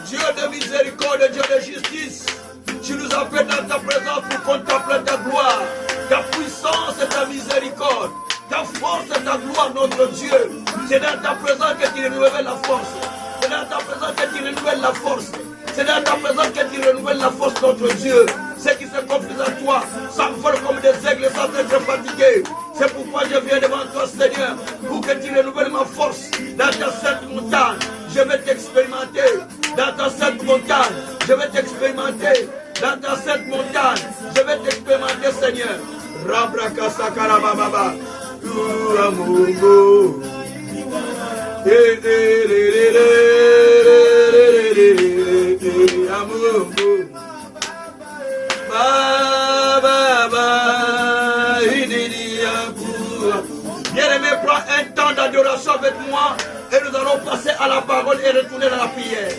Dieu de miséricorde, Dieu de justice, tu nous appelles dans ta présence pour contempler ta gloire, ta puissance et ta miséricorde, ta force et ta gloire, notre Dieu. C'est dans ta présence que tu renouvelles la force. C'est dans ta présence que tu renouvelles la force. C'est dans ta présence que tu renouvelles la force, notre Dieu. Ceux qui se confient à toi s'envolent comme des aigles sans être fatigués. C'est pourquoi je viens devant toi, Seigneur, pour que tu renouvelles ma force dans ta sainte montagne. Je vais t'expérimenter dans ta sainte montagne. Je vais t'expérimenter dans ta sainte montagne. Je vais t'expérimenter, Seigneur. Rabrakasakara. Amungo. Amungo. Bien-aimé, prends un temps d'adoration avec moi et nous allons passer à la parole et retourner dans la prière.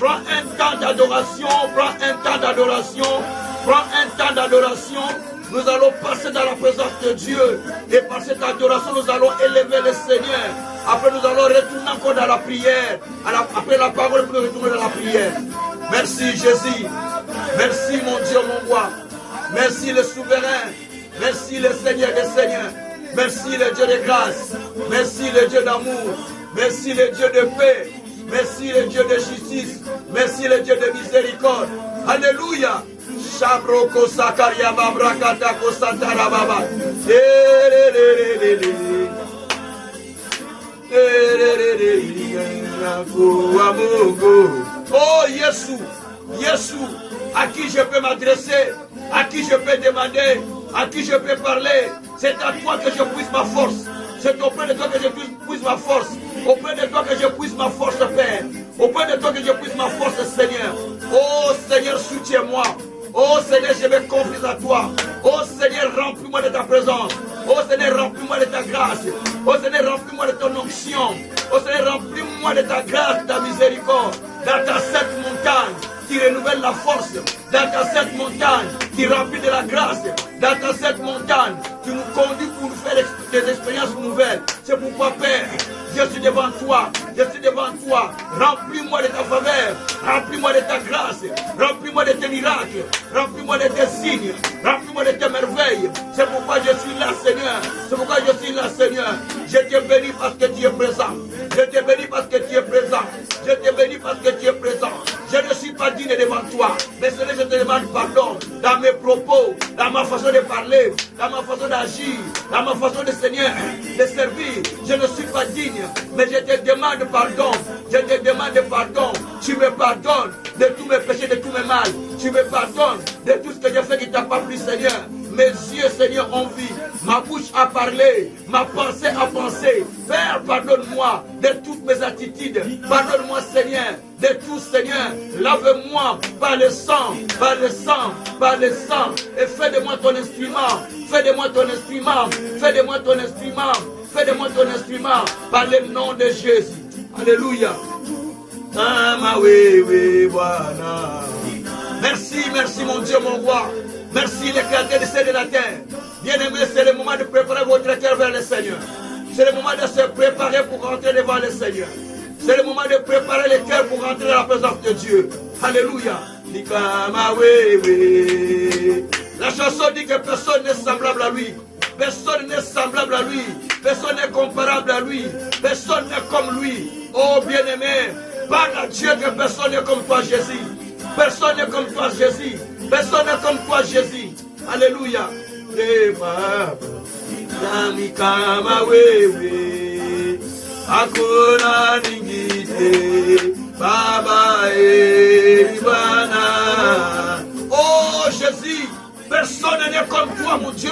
Prends un temps d'adoration, prends un temps d'adoration, prends un temps d'adoration. Nous allons passer dans la présence de Dieu et par cette adoration, nous allons élever le Seigneur. Après, nous allons retourner encore dans la prière. Après la parole, nous retourner dans la prière. Merci Jésus. Merci mon Dieu, mon roi. Merci le souverain. Merci le Seigneur des Seigneurs. Merci le Dieu de grâce. Merci le Dieu d'amour. Merci le Dieu de paix. Merci le Dieu de justice. Merci le Dieu de miséricorde. Alléluia. Shabroko Sakaria Babrakata Kosantara Baba. Oh Jésus, Jésus, à qui je peux m'adresser, à qui je peux demander, à qui je peux parler. C'est à toi que je puisse ma force. C'est auprès de toi que je puisse ma force. Auprès de toi que je puisse ma force, Père. Auprès de toi que je puisse ma force, Seigneur. Oh Seigneur, soutiens-moi. Oh Seigneur, je me confie à toi. Oh Seigneur, remplis-moi de ta présence. Oh Seigneur, remplis-moi de ta grâce. Oh Seigneur, remplis-moi de ton onction. Oh Seigneur, remplis-moi de ta grâce, de ta miséricorde. Dans ta sainte montagne, qui renouvelle la force. Dans ta sainte montagne, qui remplit de la grâce. Dans ta sainte montagne, qui nous conduit pour nous faire des expériences nouvelles. C'est pourquoi, Père, je suis devant toi. Je suis devant toi. Remplis-moi de ta faveur. Remplis-moi de ta grâce. Remplis-moi de tes miracles. Remplis-moi de tes signes. Remplis-moi de tes merveilles. C'est pourquoi je suis là, Seigneur. C'est pourquoi je suis là, Seigneur. Je te bénis parce que tu es présent. Je te bénis parce que tu es présent. Je te bénis parce que tu es présent. Je ne suis pas digne devant toi. Mais Seigneur, je te demande pardon dans mes propos, dans ma façon de parler, dans ma façon d'agir, dans ma façon de Seigneur, de servir. Je ne suis pas digne, mais je te demande pardon. Je te demande pardon. Tu me pardonnes de tous mes péchés, de tous mes mal. Tu me pardonnes de tout ce que j'ai fait qui t'a pas plu, Seigneur. Mes yeux, Seigneur, ont vu. Ma bouche a parlé. Ma pensée a pensé. Père, pardonne-moi de toutes mes attitudes. Pardonne-moi, Seigneur, de tout, Seigneur. Lave-moi par le sang, par le sang, par le sang. Et fais de moi ton instrument. Fais de moi ton instrument. Fais de moi ton instrument. Fais de moi ton instrument. Par le nom de Jésus. Alléluia. Merci, merci, mon Dieu, mon roi. Merci, le créateur du ciel et de la terre. Bien-aimé, c'est le moment de préparer votre cœur vers le Seigneur. C'est le moment de se préparer pour rentrer devant le Seigneur. C'est le moment de préparer le cœur pour rentrer dans la présence de Dieu. Alléluia. La chanson dit que personne n'est semblable à lui. Personne n'est semblable à lui. Personne n'est comparable à lui. Personne n'est comme lui. Oh bien-aimé, parle à Dieu que personne n'est comme toi, Jésus. Personne n'est comme toi, Jésus. Personne n'est comme toi, Jésus. Alléluia. Oh Jésus, personne n'est comme toi, mon Dieu.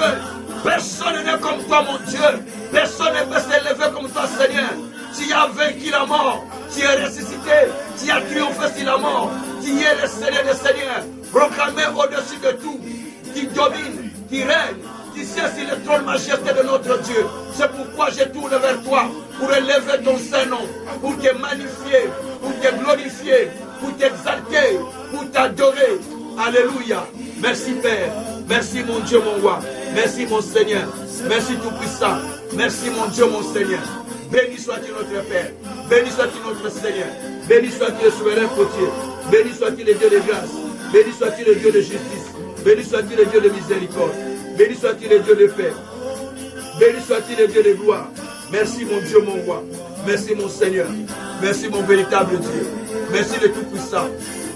Personne n'est comme toi, mon Dieu. Personne ne peut s'élever comme toi, Seigneur. Tu as vaincu la mort. Tu es ressuscité. Tu as triomphé sur la mort. Tu es le Seigneur des Seigneurs. Proclamé au-dessus de tout. Qui domine, qui règne, qui siège sur le trône majesté de notre Dieu. C'est pourquoi je tourne vers toi pour élever ton Saint-Nom, pour te magnifier, pour te glorifier, pour t'exalter, pour t'adorer. Alléluia. Merci Père. Merci mon Dieu, mon roi. Merci mon Seigneur. Merci Tout-Puissant. Merci mon Dieu, mon Seigneur. Béni sois-tu notre Père. Béni sois-tu notre Seigneur. Béni sois-tu le souverain potier. Béni soit-il le Dieu de grâce. Béni soit-il le Dieu de justice. Béni soit-il le Dieu de miséricorde. Béni soit-il le Dieu de paix. Béni soit-il le Dieu de gloire. Merci mon Dieu, mon roi. Merci mon Seigneur. Merci mon véritable Dieu. Merci le Tout-Puissant.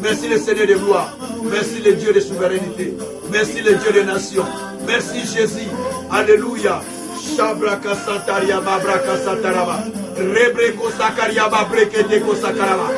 Merci le Seigneur de gloire. Merci le Dieu de souveraineté. Merci le Dieu des nations. Merci Jésus. Alléluia. Shabraka Santariaba Braka Santaraba. Rebreko Sakariaba Breketeko Sakaraba.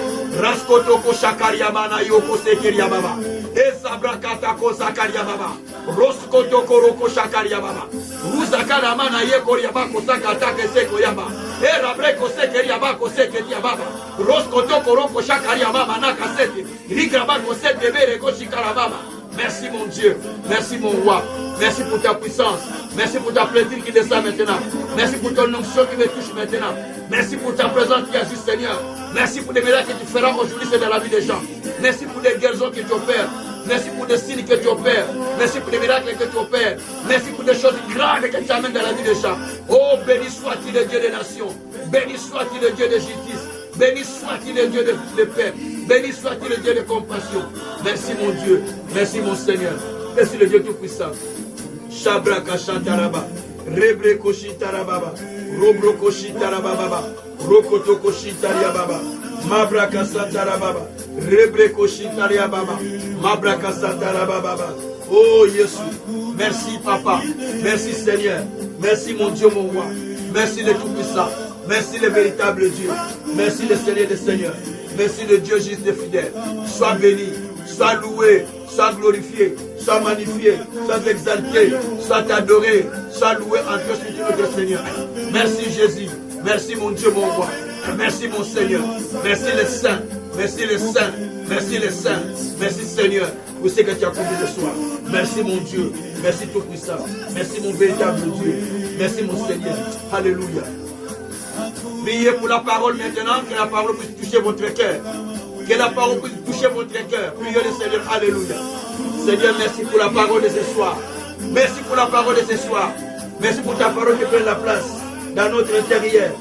Raskotoko Shakariaba na Yoko Sekeriababa. Ezabrakata Ko Sakariababa. Roskotoko Roko Shakariababa. Ruzakarama na Yekoriaba Ko Sakatake Seko Yaba. Erabreko Sekeriaba Ko Sekeriababa. Roskotoko Roko Shakariababa na Kasete. Rigraba Ko Sete Bereko Shikarababa. Merci mon Dieu. Merci mon roi. Merci pour ta puissance. Merci pour ta plaisir qui descend maintenant. Merci pour ton onction qui me touche maintenant. Merci pour ta présence qui agit, Seigneur. Merci pour les miracles que tu feras aujourd'hui, c'est dans la vie des gens. Merci pour les guérisons que tu opères. Merci pour les signes que tu opères. Merci pour les miracles que tu opères. Merci pour des choses grandes que tu amènes dans la vie des gens. Oh, béni soit-il le Dieu des nations. Béni soit-il le Dieu de justice. Béni soit-il le Dieu de paix. Béni soit-il le Dieu de compassion. Merci mon Dieu. Merci mon Seigneur. Merci le Dieu Tout-Puissant. Shabraka Shantaraba. Rebre Koshitarababa. Robro Koshitarababa. Rokoto Koshitariababa. Mabraka Santarababa. Rebre Koshitariababa. Mabraka Santarababa. Oh Jésus. Merci Papa. Merci Seigneur. Merci mon Dieu, mon roi. Merci le Tout-Puissant. Merci le véritable Dieu. Merci le Seigneur des Seigneurs. Merci le Dieu juste et fidèle. Sois béni, sois loué, sois glorifié, sois magnifié, sois exalté, sois adoré, sois loué en Dieu sur notre Seigneur. Merci Jésus. Merci mon Dieu, mon roi. Merci mon Seigneur. Merci les saints. Merci les saints. Merci les saints. Merci Seigneur pour ce que tu as accompli ce soir. Merci mon Dieu. Merci Tout-Puissant. Merci mon véritable Dieu. Merci mon Seigneur. Alléluia. Priez pour la parole maintenant, que la parole puisse toucher votre cœur. Que la parole puisse toucher votre cœur. Priez le Seigneur. Alléluia. Seigneur, merci pour la parole de ce soir. Merci pour la parole de ce soir. Merci pour ta parole qui prend la place dans notre intérieur.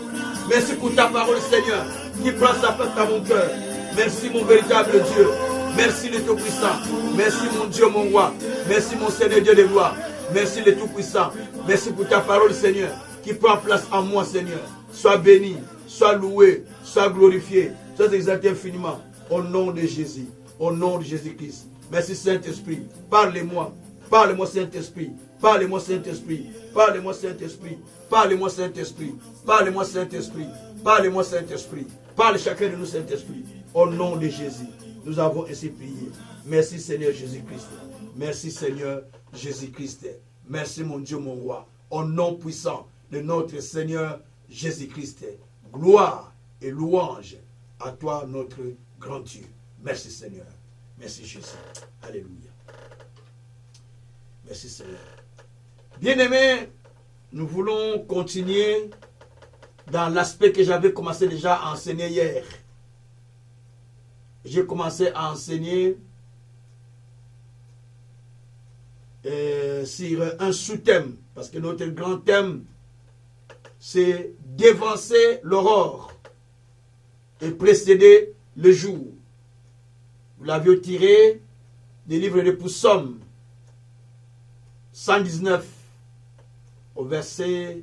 Merci pour ta parole, Seigneur, qui prend sa place dans mon cœur. Merci mon véritable Dieu. Merci le Tout-Puissant. Merci mon Dieu, mon roi. Merci mon Seigneur Dieu de gloire. Merci le Tout-Puissant. Merci pour ta parole, Seigneur, qui prend place en moi, Seigneur. Sois béni, sois loué, sois glorifié, sois exalté infiniment. Au nom de Jésus, au nom de Jésus-Christ. Merci Saint-Esprit. Parlez-moi. Parlez-moi Saint-Esprit. Parlez-moi Saint-Esprit. Parlez-moi Saint-Esprit. Parlez-moi Saint-Esprit. Parlez-moi Saint-Esprit. Parlez-moi Saint-Esprit. Parle chacun de nous Saint-Esprit. Au nom de Jésus, nous avons ainsi prié. Merci Seigneur Jésus-Christ. Merci Seigneur Jésus-Christ. Merci mon Dieu, mon roi. Au nom puissant de notre Seigneur Jésus-Christ. Gloire et louange à toi, notre grand Dieu. Merci Seigneur. Merci Jésus. Alléluia. Merci Seigneur. Bien-aimés, nous voulons continuer dans l'aspect que j'avais commencé déjà à enseigner hier. J'ai commencé à enseigner sur un sous-thème, parce que notre grand thème, c'est dévancer l'aurore et précéder le jour. Vous l'aviez tiré des livres de Psaume 119 au verset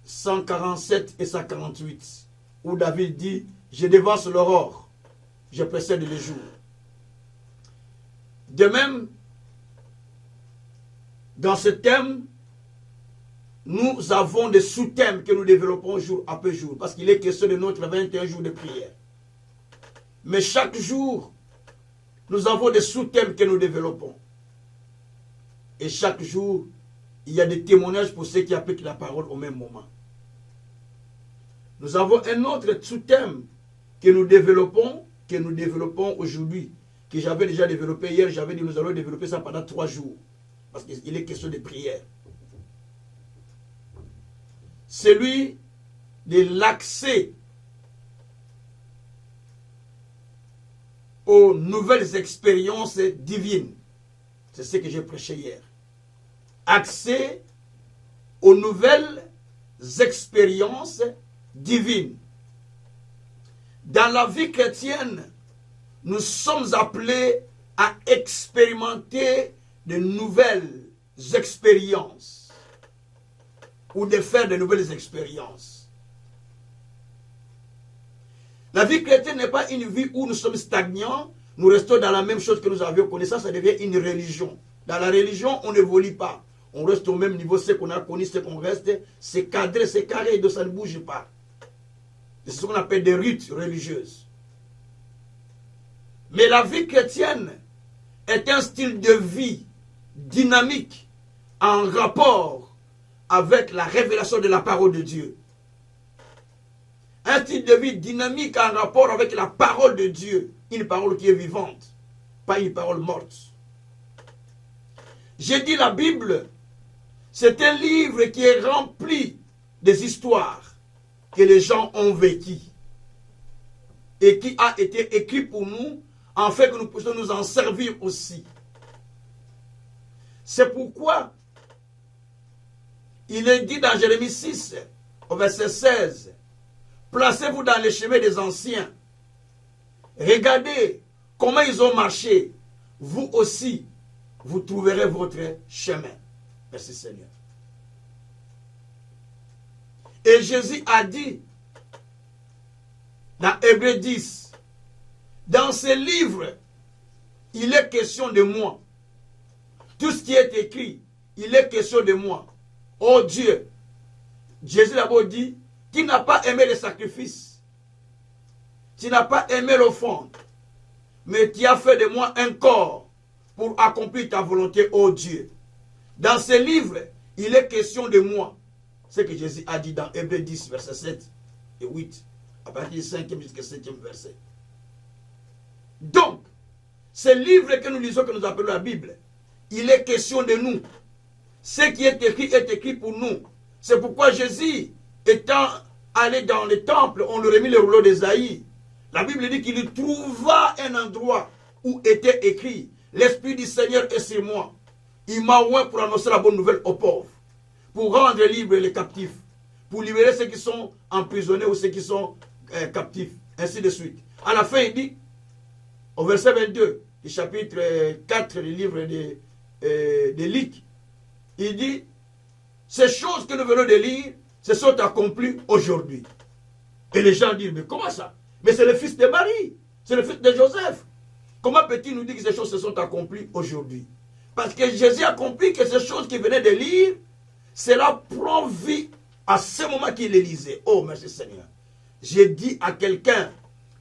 147 et 148, où David dit, je dévance l'aurore, je précède le jour. De même, dans ce thème, nous avons des sous-thèmes que nous développons jour après jour, parce qu'il est question de notre 21 jours de prière. Mais chaque jour, nous avons des sous-thèmes que nous développons. Et chaque jour, il y a des témoignages pour ceux qui appliquent la parole au même moment. Nous avons un autre sous-thème que nous développons aujourd'hui, que j'avais déjà développé hier. J'avais dit nous allons développer ça pendant 3 jours, parce qu'il est question de prière. Celui de l'accès aux nouvelles expériences divines. C'est ce que j'ai prêché hier. Accès aux nouvelles expériences divines. Dans la vie chrétienne, nous sommes appelés à expérimenter de nouvelles expériences ou de faire de nouvelles expériences. La vie chrétienne n'est pas une vie où nous sommes stagnants, nous restons dans la même chose que nous avions connu. Ça devient une religion. Dans la religion, on n'évolue pas. On reste au même niveau, ce qu'on a connu, ce qu'on reste, c'est cadré, c'est carré, donc ça ne bouge pas. C'est ce qu'on appelle des rites religieuses. Mais la vie chrétienne est un style de vie dynamique en rapport avec la révélation de la parole de Dieu. Un style de vie dynamique en rapport avec la parole de Dieu. Une parole qui est vivante, pas une parole morte. J'ai dit la Bible, c'est un livre qui est rempli des histoires que les gens ont vécues et qui a été écrit pour nous, afin que nous puissions nous en servir aussi. C'est pourquoi il est dit dans Jérémie 6, au verset 16, « Placez-vous dans les chemins des anciens. Regardez comment ils ont marché. Vous aussi, vous trouverez votre chemin. » Merci Seigneur. Et Jésus a dit, dans Hébreux 10, dans ce livre, il est question de moi. Tout ce qui est écrit, il est question de moi. Oh Dieu, Jésus d'abord dit, tu n'as pas aimé les sacrifices, tu n'as pas aimé l'offrande, mais tu as fait de moi un corps pour accomplir ta volonté, oh Dieu. Dans ce livre, il est question de moi. Ce que Jésus a dit dans Hébreux 10, verset 7 et 8, à partir du 5e jusqu'au 7e verset. Donc, ce livre que nous lisons, que nous appelons la Bible, il est question de nous. Ce qui est écrit pour nous. C'est pourquoi Jésus, étant allé dans le temple, on lui remet le rouleau d'Ésaïe. La Bible dit qu'il trouva un endroit où était écrit, « L'Esprit du Seigneur est sur moi. Il m'a oint pour annoncer la bonne nouvelle aux pauvres, pour rendre libres les captifs, pour libérer ceux qui sont emprisonnés ou ceux qui sont captifs, ainsi de suite. » À la fin, il dit, au verset 22 du chapitre 4 du livre de Luc, il dit, ces choses que nous venons de lire se sont accomplies aujourd'hui. Et les gens disent, mais comment ça? Mais c'est le fils de Marie, c'est le fils de Joseph. Comment peut-il nous dire que ces choses se sont accomplies aujourd'hui? Parce que Jésus a compris que ces choses qu'il venait de lire, cela prend vie à ce moment qu'il les lisait. Oh, merci Seigneur. J'ai dit à quelqu'un,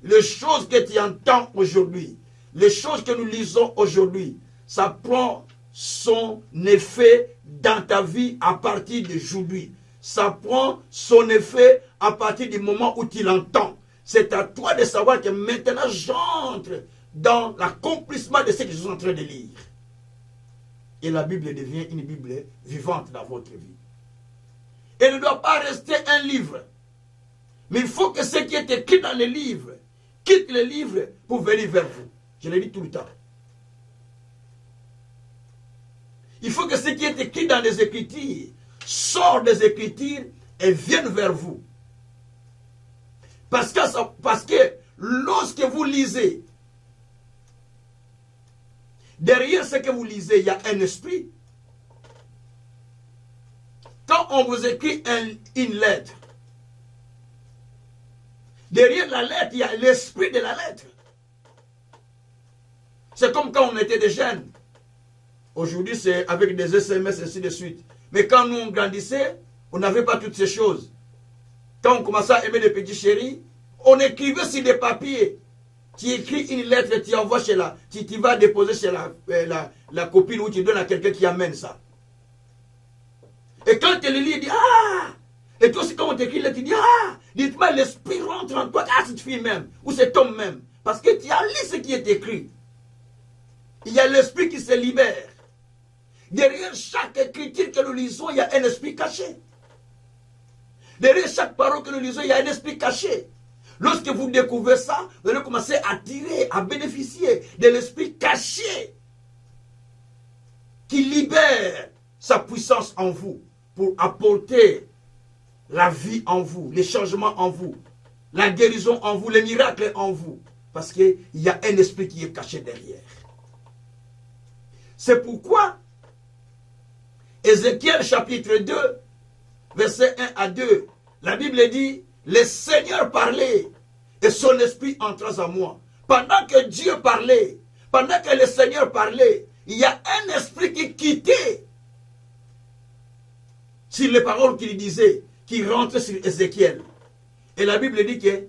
les choses que tu entends aujourd'hui, les choses que nous lisons aujourd'hui, ça prend son effet dans ta vie à partir d'aujourd'hui. Ça prend son effet à partir du moment où tu l'entends. C'est à toi de savoir que maintenant j'entre dans l'accomplissement de ce que je suis en train de lire. Et la Bible devient une Bible vivante dans votre vie. Elle ne doit pas rester un livre. Mais il faut que ce qui est écrit dans le livre quitte le livre pour venir vers vous. Je le dis tout le temps. Il faut que ce qui est écrit dans les Écritures sorte des Écritures et vienne vers vous. Parce que lorsque vous lisez, derrière ce que vous lisez, il y a un esprit. Quand on vous écrit une lettre, derrière la lettre, il y a l'esprit de la lettre. C'est comme quand on était des jeunes. Aujourd'hui, c'est avec des SMS et ainsi de suite. Mais quand nous, on grandissait, on n'avait pas toutes ces choses. Quand on commençait à aimer les petits chéris, on écrivait sur des papiers. Tu écris une lettre, tu envoies chez tu vas déposer chez la copine ou tu donnes à quelqu'un qui amène ça. Et quand tu le lis, il dit, ah! Et toi aussi, quand on t'écrit, tu dis, ah! Dites-moi, l'esprit rentre en toi, ah, cette fille même, ou cet homme même. Parce que tu as lu ce qui est écrit. Il y a l'esprit qui se libère. Derrière chaque écriture que nous lisons, il y a un esprit caché. Derrière chaque parole que nous lisons, il y a un esprit caché. Lorsque vous découvrez ça, vous allez commencer à tirer, à bénéficier de l'esprit caché qui libère sa puissance en vous pour apporter la vie en vous, les changements en vous, la guérison en vous, les miracles en vous. Parce qu'il y a un esprit qui est caché derrière. C'est pourquoi Ézéchiel chapitre 2, verset 1 à 2, la Bible dit, le Seigneur parlait et son esprit entra en moi. Pendant que Dieu parlait, pendant que le Seigneur parlait, il y a un esprit qui quittait sur les paroles qu'il disait, qui rentrait sur Ézéchiel. Et la Bible dit que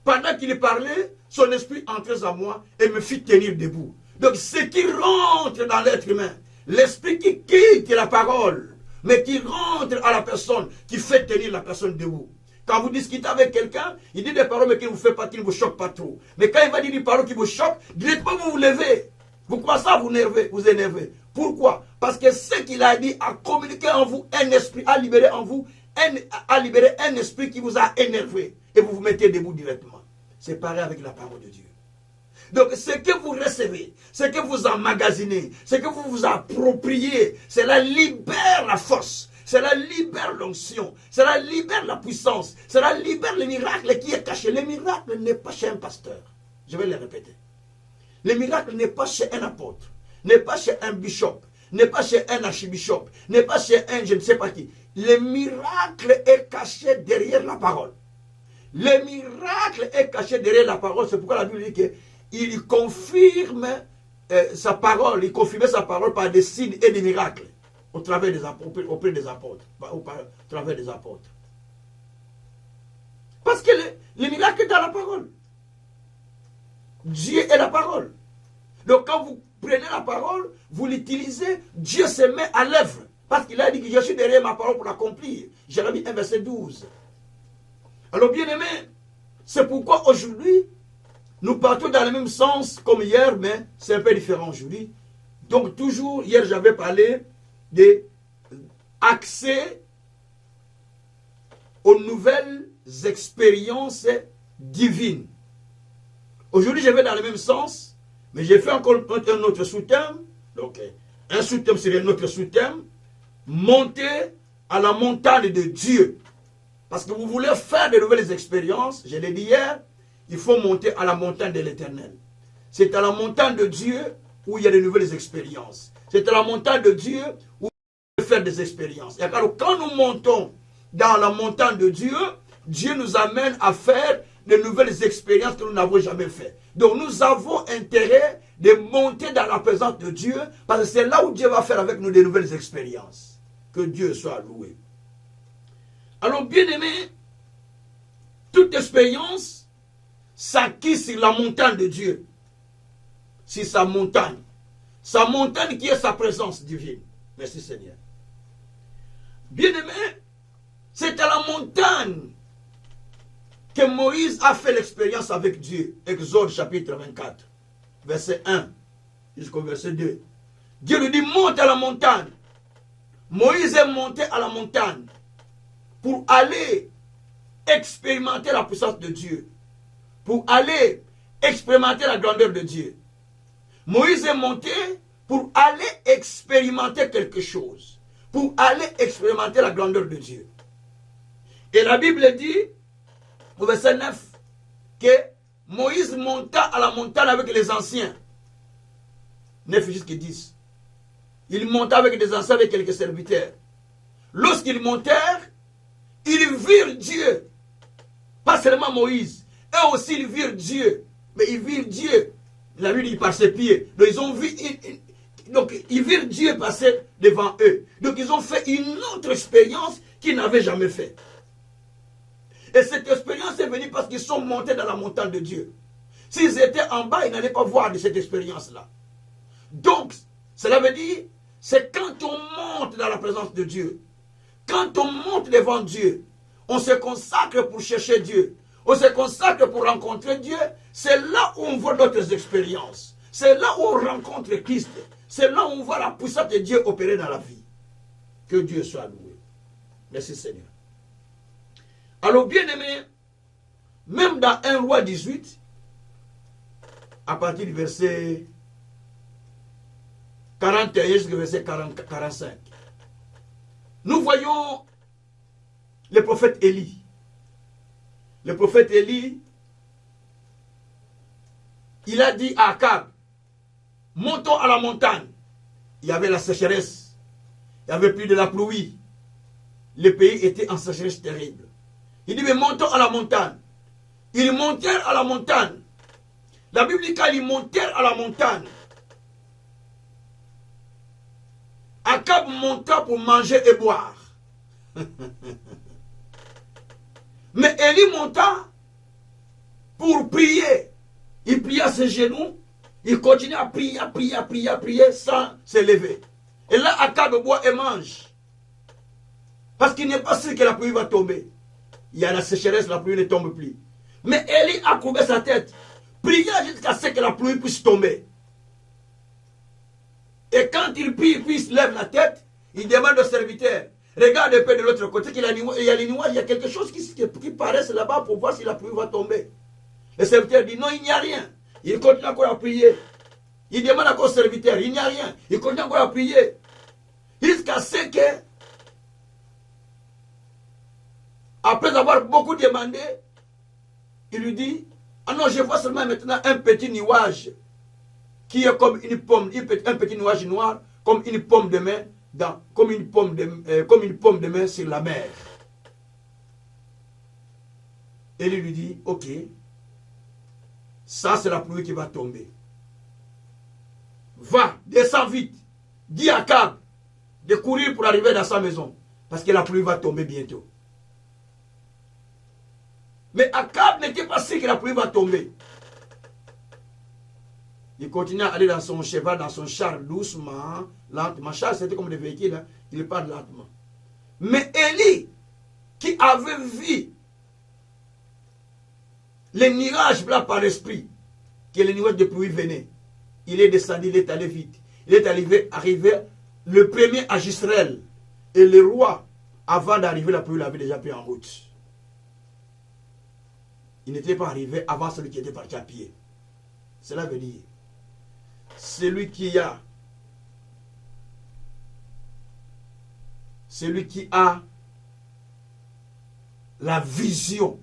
pendant qu'il parlait, son esprit entrait en moi et me fit tenir debout. Donc ce qui rentre dans l'être humain, l'esprit qui quitte la parole, mais qui rentre à la personne, qui fait tenir la personne debout. Quand vous discutez avec quelqu'un, il dit des paroles mais qui ne vous fait pas, qui ne vous choquent pas trop. Mais quand il va dire des paroles qui vous choquent, directement vous vous levez. Vous commencez à vous énerver. Pourquoi? Parce que ce qu'il a dit a communiqué en vous un esprit, a libéré en vous, a libéré un esprit qui vous a énervé. Et vous vous mettez debout directement. C'est pareil avec la parole de Dieu. Donc, ce que vous recevez, ce que vous emmagasinez, ce que vous vous appropriez, cela libère la force, cela libère l'onction, cela libère la puissance, cela libère le miracle qui est caché. Le miracle n'est pas chez un pasteur. Je vais le répéter. Le miracle n'est pas chez un apôtre, n'est pas chez un bishop, n'est pas chez un archibishop, n'est pas chez un je ne sais pas qui. Le miracle est caché derrière la parole. Le miracle est caché derrière la parole. C'est pourquoi la Bible dit qu'il confirme sa parole. Il confirmait sa parole par des signes et des miracles au travers des apôtres, auprès des apôtres, au travers des apôtres. Parce que le miracle est dans la parole. Dieu est la parole. Donc quand vous prenez la parole, vous l'utilisez, Dieu se met à l'œuvre. Parce qu'il a dit que je suis derrière ma parole pour l'accomplir. Jérémie 1, verset 12. Alors bien aimé, c'est pourquoi aujourd'hui, nous partons dans le même sens comme hier, mais c'est un peu différent aujourd'hui. Donc toujours, hier j'avais parlé d'accès aux nouvelles expériences divines. Aujourd'hui je vais dans le même sens, mais j'ai fait encore un autre sous-thème. Donc un sous-thème sur un autre sous-thème. Monter à la montagne de Dieu. Parce que vous voulez faire de nouvelles expériences, je l'ai dit hier, il faut monter à la montagne de l'Éternel. C'est à la montagne de Dieu où il y a de nouvelles expériences. C'est à la montagne de Dieu où on peut faire des expériences. Et alors, quand nous montons dans la montagne de Dieu, Dieu nous amène à faire de nouvelles expériences que nous n'avons jamais faites. Donc nous avons intérêt de monter dans la présence de Dieu, parce que c'est là où Dieu va faire avec nous de nouvelles expériences. Que Dieu soit loué. Alors, bien aimé, toute expérience s'acquise sur la montagne de Dieu. Sur sa montagne. Sa montagne qui est sa présence divine. Merci Seigneur. Bien aimé, c'est à la montagne que Moïse a fait l'expérience avec Dieu. Exode chapitre 24, verset 1 jusqu'au verset 2. Dieu lui dit, monte à la montagne. Moïse est monté à la montagne pour aller expérimenter la puissance de Dieu, pour aller expérimenter la grandeur de Dieu. Moïse est monté pour aller expérimenter quelque chose, pour aller expérimenter la grandeur de Dieu. Et la Bible dit, au verset 9, que Moïse monta à la montagne avec les anciens. 9 jusqu'à 10. Il monta avec des anciens, avec quelques serviteurs. Lorsqu'ils montèrent, ils virent Dieu. Pas seulement Moïse. Eux aussi, ils virent Dieu. Mais ils virent Dieu. La Bible dit par ses pieds. Donc, ils ont vu... Donc, ils virent Dieu passer devant eux. Donc, ils ont fait une autre expérience qu'ils n'avaient jamais faite. Et cette expérience est venue parce qu'ils sont montés dans la montagne de Dieu. S'ils étaient en bas, ils n'allaient pas voir de cette expérience-là. Donc, cela veut dire, c'est quand on monte dans la présence de Dieu, quand on monte devant Dieu, on se consacre pour chercher Dieu, on se consacre pour rencontrer Dieu, c'est là où on voit d'autres expériences. C'est là où on rencontre Christ. C'est là où on voit la puissance de Dieu opérer dans la vie. Que Dieu soit loué. Merci Seigneur. Alors bien aimé, même dans 1 Roi 18, à partir du verset 41 jusqu'au verset 45, nous voyons le prophète Élie. Le prophète Élie il a dit à Akab, montons à la montagne. Il y avait la sécheresse. Il n'y avait plus de la pluie. Le pays était en sécheresse terrible. Il dit, mais montons à la montagne. Ils montèrent à la montagne. La Bible dit qu'ils montèrent à la montagne. Akab monta pour manger et boire. Mais Élie monta pour prier. Il plia ses genoux. Il continue à prier sans se lever. Et là, Akab boit et mange. Parce qu'il n'est pas sûr que la pluie va tomber. Il y a la sécheresse, la pluie ne tombe plus. Mais Élie a courbé sa tête. Pria jusqu'à ce que la pluie puisse tomber. Et quand il prie, puis il lève la tête, il demande au serviteur, regarde un peu de l'autre côté, il y a les nuages, il y a quelque chose qui paraît là-bas pour voir si la pluie va tomber. Le serviteur dit non, il n'y a rien. Il continue encore à prier. Il demande encore au serviteur, il n'y a rien. Il continue encore à prier. Jusqu'à ce que, après avoir beaucoup demandé, il lui dit, ah non, je vois seulement maintenant un petit nuage qui est comme une pomme, un petit nuage noir, comme une pomme de main, comme une pomme de main sur la mer. Et il lui dit, ok, ça c'est la pluie qui va tomber. Va, descends vite, dis à Akab de courir pour arriver dans sa maison, parce que la pluie va tomber bientôt. Mais Akab n'était pas sûr que la pluie va tomber. Il continue à aller dans son cheval, dans son char, doucement, lentement. Char, c'était comme des véhicules, hein? Il part lentement. Mais Élie, qui avait vu les nuages là par l'esprit, que les nuages de pluie venaient, il est descendu, il est allé vite. Il est arrivé le premier à Israël. Et le roi, avant d'arriver, la pluie l'avait déjà pris en route. Il n'était pas arrivé avant celui qui était parti à pied. Cela veut dire, celui qui a la vision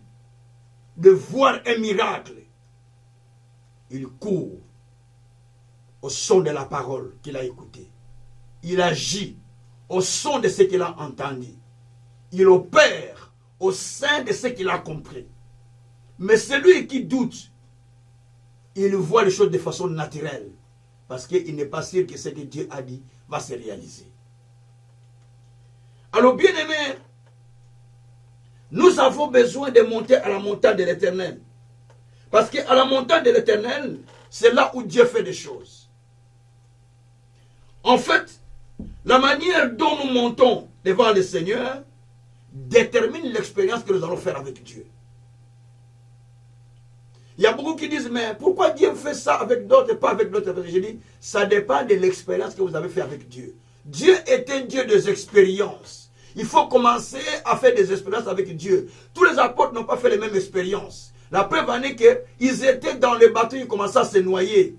de voir un miracle, il court au son de la parole qu'il a écoutée. Il agit au son de ce qu'il a entendu. Il opère au sein de ce qu'il a compris. Mais celui qui doute, il voit les choses de façon naturelle. Parce qu'il n'est pas sûr que ce que Dieu a dit va se réaliser. Alors, bien aimé, nous avons besoin de monter à la montagne de l'Éternel. Parce qu'à la montagne de l'Éternel, c'est là où Dieu fait des choses. En fait, la manière dont nous montons devant le Seigneur détermine l'expérience que nous allons faire avec Dieu. Il y a beaucoup qui disent, mais pourquoi Dieu fait ça avec d'autres et pas avec d'autres? Je dis, ça dépend de l'expérience que vous avez fait avec Dieu. Dieu est un Dieu des expériences. Il faut commencer à faire des expériences avec Dieu. Tous les apôtres n'ont pas fait les mêmes expériences. La preuve en est qu'ils étaient dans le bateau, ils commençaient à se noyer.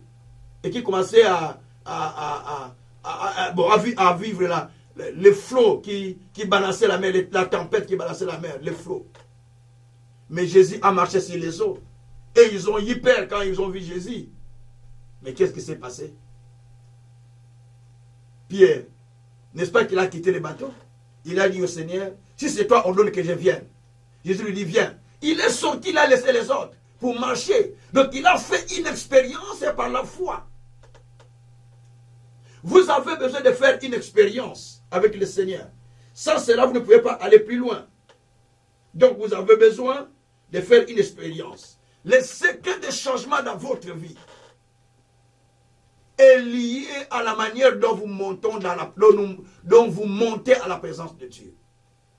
Et qu'ils commençaient à vivre là, les flots qui balançaient la mer, la tempête qui balançait la mer, les flots. Mais Jésus a marché sur les eaux. Et ils ont eu peur quand ils ont vu Jésus. Mais qu'est-ce qui s'est passé? Pierre, n'est-ce pas qu'il a quitté le bateau? Il a dit au Seigneur, si c'est toi, ordonne que je vienne. Jésus lui dit, viens. Il est sorti, il a laissé les autres pour marcher. Donc il a fait une expérience par la foi. Vous avez besoin de faire une expérience avec le Seigneur. Sans cela, vous ne pouvez pas aller plus loin. Donc vous avez besoin de faire une expérience. Le secret de changement dans votre vie est lié à la manière dont vous montez dont vous montez à la présence de Dieu.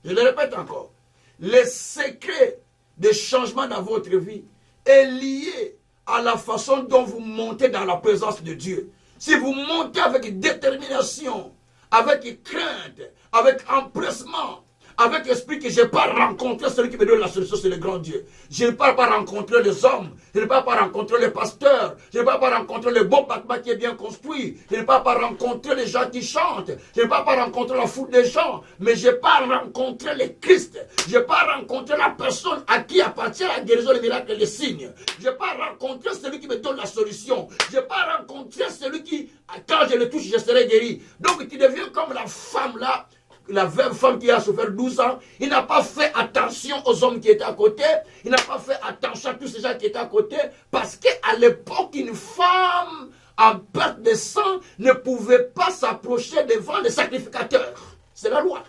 Je le répète encore. Le secret de changement dans votre vie est lié à la façon dont vous montez dans la présence de Dieu. Si vous montez avec détermination, avec crainte, avec empressement, avec l'esprit que je n'ai pas rencontré celui qui me donne la solution, c'est le grand Dieu. Je n'ai pas rencontré les hommes, je n'ai pas rencontré les pasteurs, je n'ai pas rencontré le bon bâtiment qui est bien construit, je n'ai pas rencontré les gens qui chantent, je n'ai pas rencontré la foule des gens, mais je n'ai pas rencontré le Christ, je n'ai pas rencontré la personne à qui appartient la guérison, les miracles et les signes. Je n'ai pas rencontré celui qui me donne la solution. Je n'ai pas rencontré celui qui, quand je le touche, je serai guéri. Donc tu deviens comme la femme là, la veuve femme qui a souffert 12 ans, il n'a pas fait attention aux hommes qui étaient à côté, il n'a pas fait attention à tous ces gens qui étaient à côté, parce qu'à l'époque, une femme en perte de sang ne pouvait pas s'approcher devant les sacrificateurs. C'est la loi.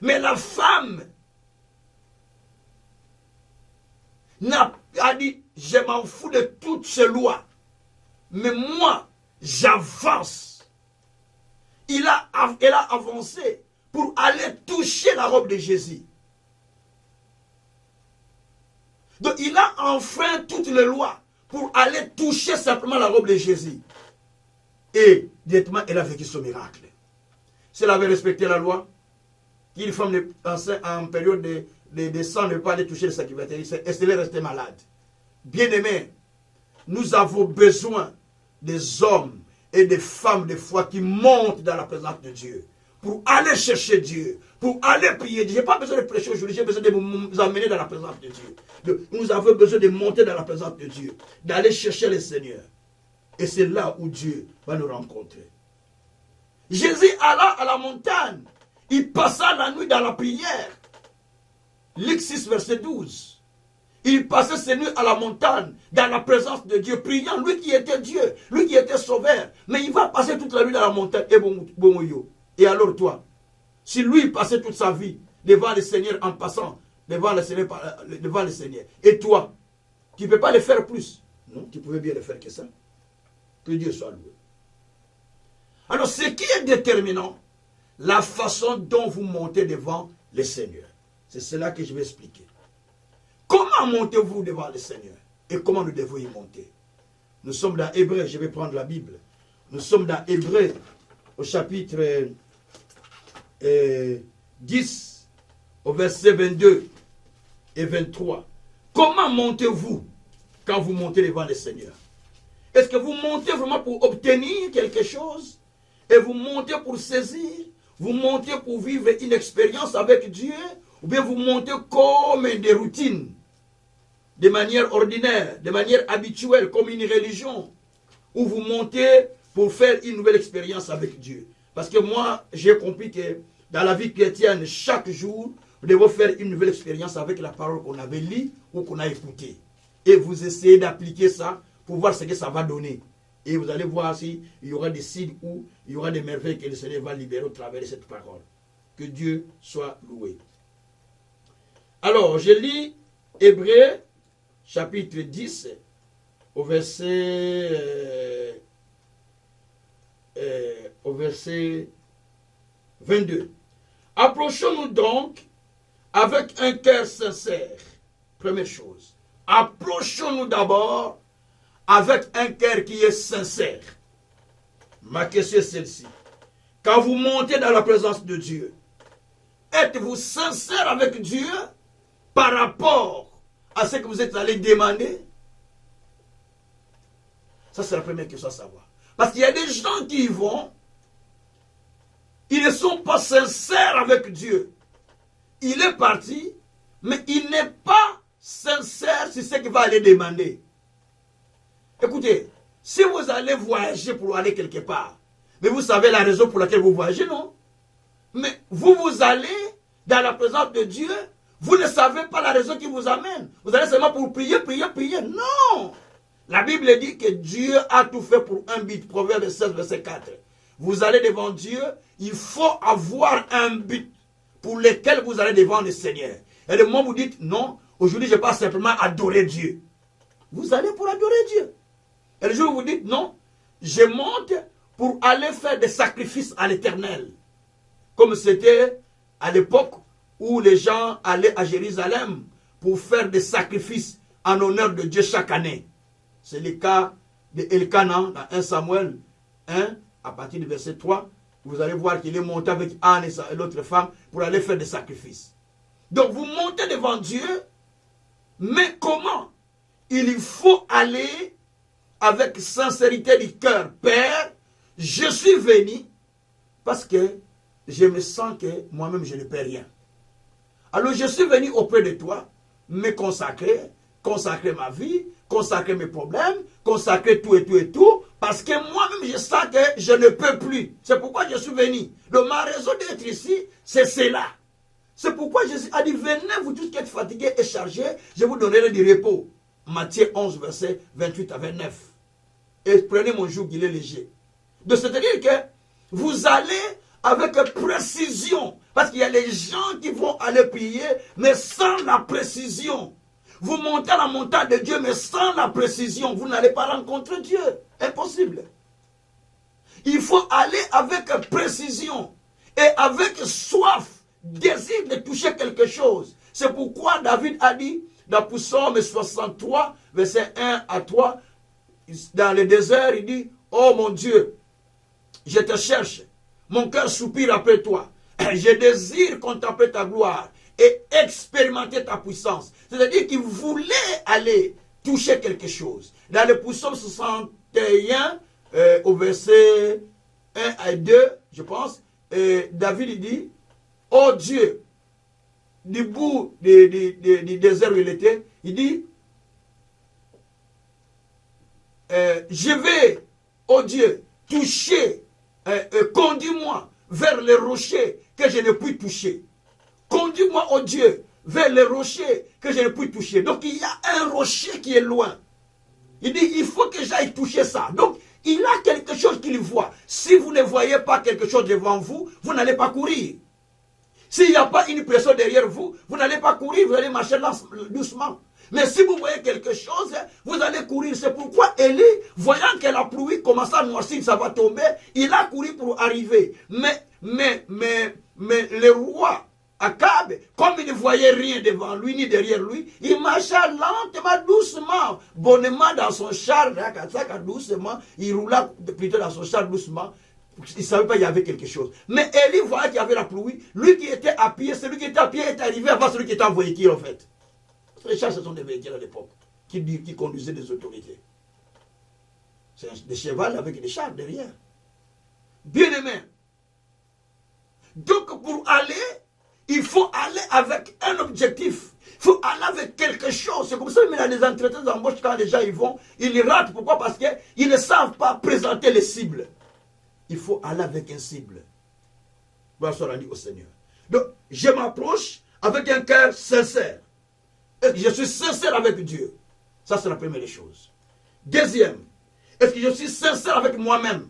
Mais la femme a dit, je m'en fous de toutes ces lois, mais moi, j'avance. Elle a avancé pour aller toucher la robe de Jésus. Donc il a enfreint toutes les lois pour aller toucher simplement la robe de Jésus. Et directement, elle a vécu son miracle. Si elle avait respecté la loi, qu'une femme en période de sang ne peut pas aller toucher le sacrificateur, elle serait restée malade. Bien-aimés, nous avons besoin des hommes et des femmes de foi qui montent dans la présence de Dieu pour aller chercher Dieu, pour aller prier Dieu. Je n'ai pas besoin de prêcher aujourd'hui, j'ai besoin de vous amener dans la présence de Dieu. Nous avons besoin de monter dans la présence de Dieu, d'aller chercher le Seigneur. Et c'est là où Dieu va nous rencontrer. Jésus alla à la montagne, il passa la nuit dans la prière. Luc 6, verset 12. Il passait ses nuits à la montagne, dans la présence de Dieu, priant, lui qui était Dieu, lui qui était sauveur. Mais il va passer toute la nuit dans la montagne. Et alors toi, si lui passait toute sa vie devant le Seigneur en passant, devant le Seigneur, et toi, tu ne peux pas le faire plus. Non, tu pouvais bien le faire que ça. Que Dieu soit loué. Alors ce qui est déterminant, la façon dont vous montez devant le Seigneur. C'est cela que je vais expliquer. Comment montez-vous devant le Seigneur? Et comment nous devons y monter? Nous sommes dans Hébreux, je vais prendre la Bible. Nous sommes dans Hébreux, au chapitre 10, au verset 22 et 23. Comment montez-vous quand vous montez devant le Seigneur? Est-ce que vous montez vraiment pour obtenir quelque chose? Et vous montez pour saisir? Vous montez pour vivre une expérience avec Dieu? Ou bien vous montez comme des routines, de manière ordinaire, de manière habituelle, comme une religion, ou vous montez pour faire une nouvelle expérience avec Dieu. Parce que moi, j'ai compris que dans la vie chrétienne, chaque jour, nous devons faire une nouvelle expérience avec la parole qu'on avait lue ou qu'on a écoutée. Et vous essayez d'appliquer ça pour voir ce que ça va donner. Et vous allez voir s'il y aura des signes ou il y aura des merveilles que le Seigneur va libérer au travers de cette parole. Que Dieu soit loué. Alors, je lis Hébreux, chapitre 10, au verset 22. Approchons-nous donc avec un cœur sincère. Première chose. Approchons-nous d'abord avec un cœur qui est sincère. Ma question est celle-ci. Quand vous montez dans la présence de Dieu, êtes-vous sincère avec Dieu par rapport à ce que vous êtes allé demander? Ça, c'est la première question à savoir. Parce qu'il y a des gens qui y vont, ils ne sont pas sincères avec Dieu. Il est parti, mais il n'est pas sincère sur ce qu'il va aller demander. Écoutez, si vous allez voyager pour aller quelque part, mais vous savez la raison pour laquelle vous voyagez, non? Mais vous allez dans la présence de Dieu, vous ne savez pas la raison qui vous amène. Vous allez seulement pour prier, prier, prier. Non! La Bible dit que Dieu a tout fait pour un but. Proverbe 16, verset 4. Vous allez devant Dieu, il faut avoir un but pour lequel vous allez devant le Seigneur. Et le moment où vous dites, non, aujourd'hui je ne vais pas simplement adorer Dieu. Vous allez pour adorer Dieu. Et le jour où vous dites, non, je monte pour aller faire des sacrifices à l'Éternel. Comme c'était à l'époque où les gens allaient à Jérusalem pour faire des sacrifices en honneur de Dieu chaque année. C'est le cas de Elkana dans 1 Samuel 1, à partir du verset 3 vous allez voir qu'il est monté avec Anne et l'autre femme pour aller faire des sacrifices. Donc vous montez devant Dieu, mais comment? Il faut aller avec sincérité du cœur. Père, je suis venu parce que je me sens que moi-même je ne peux rien. Alors je suis venu auprès de toi, me consacrer, consacrer ma vie, consacrer mes problèmes, consacrer tout et tout et tout, parce que moi-même je sens que je ne peux plus. C'est pourquoi je suis venu. Donc ma raison d'être ici, c'est cela. C'est pourquoi Jésus a dit, venez vous tous qui êtes fatigués et chargés, je vous donnerai du repos. Matthieu 11, verset 28 à 29. Et prenez mon joug, il est léger. Donc c'est-à-dire que vous allez avec précision, parce qu'il y a les gens qui vont aller prier, mais sans la précision. Vous montez à la montagne de Dieu, mais sans la précision, vous n'allez pas rencontrer Dieu. Impossible. Il faut aller avec précision et avec soif, désir de toucher quelque chose. C'est pourquoi David a dit, dans Psaume 63, verset 1 à 3, dans le désert, il dit, oh mon Dieu, je te cherche, mon cœur soupire après toi, je désire contempler ta gloire et expérimenter ta puissance. C'est-à-dire qu'il voulait aller toucher quelque chose. Dans le Psaume 61, au verset 1 à 2, je pense, David dit, oh Dieu, du bout du désert où il était, il dit, je vais, oh Dieu, toucher, conduis-moi vers les rochers que je ne puis toucher. Conduis-moi, oh Dieu, vers les rochers que je ne puis toucher. Donc il y a un rocher qui est loin. Il dit, il faut que j'aille toucher ça. Donc il a quelque chose qu'il voit. Si vous ne voyez pas quelque chose devant vous, vous n'allez pas courir. S'il n'y a pas une pression derrière vous, vous n'allez pas courir, vous allez marcher doucement. Mais si vous voyez quelque chose, vous allez courir. C'est pourquoi Élie, voyant que la pluie commence à noircir, ça va tomber, il a couru pour arriver. Mais le roi Akab, comme il ne voyait rien devant lui ni derrière lui, il marcha lentement, doucement, bonnement dans son char, doucement, il roula plutôt dans son char doucement. Il ne savait pas qu'il y avait quelque chose. Mais Élie voyait qu'il y avait la pluie. Lui qui était à pied, celui qui était à pied est arrivé avant celui qui était en voiture en fait. Les chars, ce sont des véhicules à l'époque qui conduisaient des autorités. C'est des chevals avec des chars derrière. Bien aimé. Donc pour aller, il faut aller avec un objectif. Il faut aller avec quelque chose. C'est comme ça, mais dans les entretiens d'embauche, quand les gens y vont, ils ratent. Pourquoi? Parce qu'ils ne savent pas présenter les cibles. Il faut aller avec une cible. Gloire soit rendue au Seigneur. Donc, je m'approche avec un cœur sincère. Est-ce que je suis sincère avec Dieu? Ça, c'est la première des choses. Deuxième, est-ce que je suis sincère avec moi-même?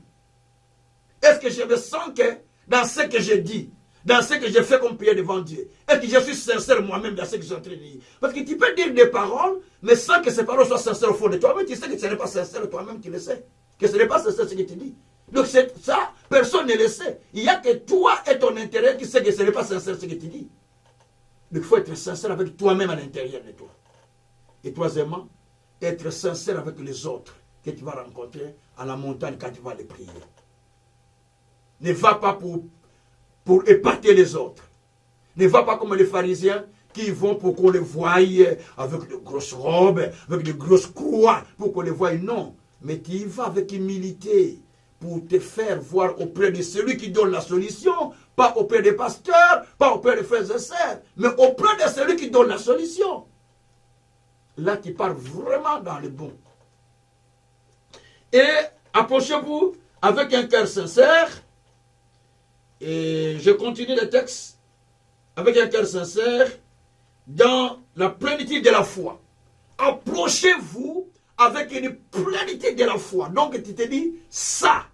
Est-ce que je me sens que dans ce que je dis, dans ce que je fais comme prière devant Dieu, est-ce que je suis sincère moi-même dans ce que je suis en train de dire? Parce que tu peux dire des paroles, mais sans que ces paroles soient sincères au fond de toi. Mais tu sais que ce n'est pas sincère, toi-même tu le sais. Que ce n'est pas sincère ce que tu dis. Donc ça, personne ne le sait. Il n'y a que toi et ton intérieur qui sait que ce n'est pas sincère ce que tu dis. Donc il faut être sincère avec toi-même à l'intérieur de toi. Et troisièmement, être sincère avec les autres que tu vas rencontrer à la montagne quand tu vas les prier. Ne va pas pour épater les autres. Ne va pas comme les pharisiens qui vont pour qu'on les voie avec de grosses robes, avec de grosses croix, pour qu'on les voie. Non, mais tu y vas avec humilité pour te faire voir auprès de celui qui donne la solution, pas auprès des pasteurs, pas auprès des frères et sœurs, mais auprès de celui qui donne la solution. Là, tu pars vraiment dans le bon. Et approchez-vous avec un cœur sincère. Et je continue le texte avec un cœur sincère dans la plénitude de la foi. Approchez-vous avec une plénitude de la foi. Donc tu te dis, ça,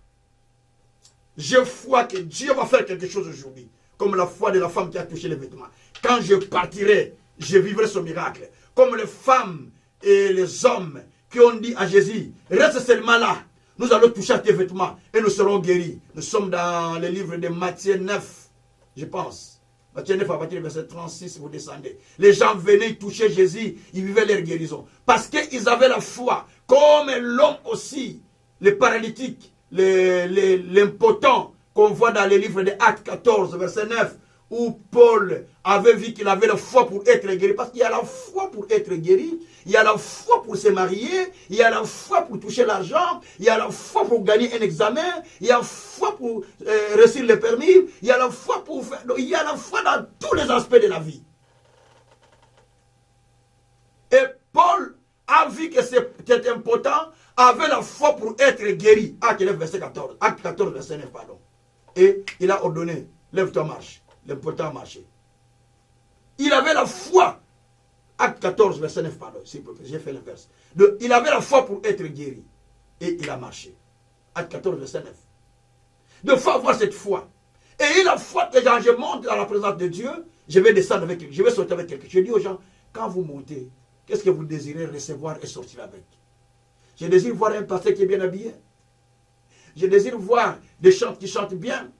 je crois que Dieu va faire quelque chose aujourd'hui. Comme la foi de la femme qui a touché les vêtements. Quand je partirai, je vivrai ce miracle. Comme les femmes et les hommes qui ont dit à Jésus, reste seulement là. Nous allons toucher à tes vêtements et nous serons guéris. Nous sommes dans le livre de Matthieu 9, je pense. Matthieu 9, à partir du verset 36, vous descendez. Les gens venaient toucher Jésus, ils vivaient leur guérison. Parce qu'ils avaient la foi, comme l'homme aussi, les paralytiques, l'impotent, qu'on voit dans les livres de Actes 14, verset 9, où Paul avait vu qu'il avait la foi pour être guéri. Parce qu'il y a la foi pour être guéri, il y a la foi pour se marier, il y a la foi pour toucher l'argent, il y a la foi pour gagner un examen, il y a la foi pour réussir le permis, il y a la foi pour faire... Il y a la foi dans tous les aspects de la vie. Et Paul a vu que c'était important, avait la foi pour être guéri. Acte 9, verset 14. Acte 14, verset 9, pardon. Et il a ordonné, lève-toi, marche. L'important a marché. Il avait la foi. Acte 14, verset 9, pardon. J'ai fait l'inverse. Il avait la foi pour être guéri. Et il a marché. Acte 14, verset 9. Il faut avoir cette foi. Et il a la foi que quand je monte dans la présence de Dieu, je vais descendre avec quelqu'un. Je vais sortir avec quelqu'un. Je dis aux gens, quand vous montez, qu'est-ce que vous désirez recevoir et sortir avec? Je désire voir un pasteur qui est bien habillé. Je désire voir des chants qui chantent bien.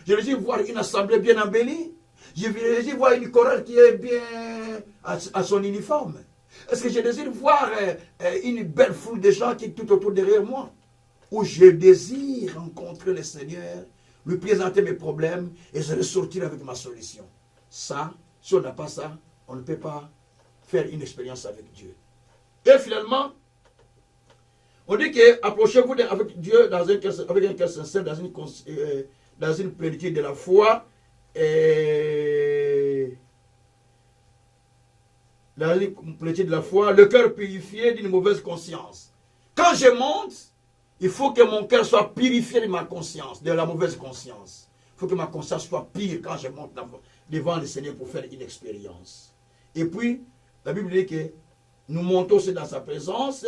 Je désire voir une assemblée bien embellie. Je désire voir une chorale qui est bien à son uniforme. Est-ce que je désire voir une belle foule de gens qui est tout autour derrière moi? Ou je désire rencontrer le Seigneur, lui présenter mes problèmes et je ressortir avec ma solution. Ça, si on n'a pas ça, on ne peut pas faire une expérience avec Dieu. Et finalement, on dit que approchez-vous avec Dieu avec un cœur sincère, dans une plénitude de la foi, et dans une plénitude de la foi, le cœur purifié d'une mauvaise conscience. Quand je monte, il faut que mon cœur soit purifié de ma conscience, de la mauvaise conscience. Il faut que ma conscience soit pure quand je monte devant le Seigneur pour faire une expérience. Et puis, la Bible dit que nous montons aussi dans sa présence,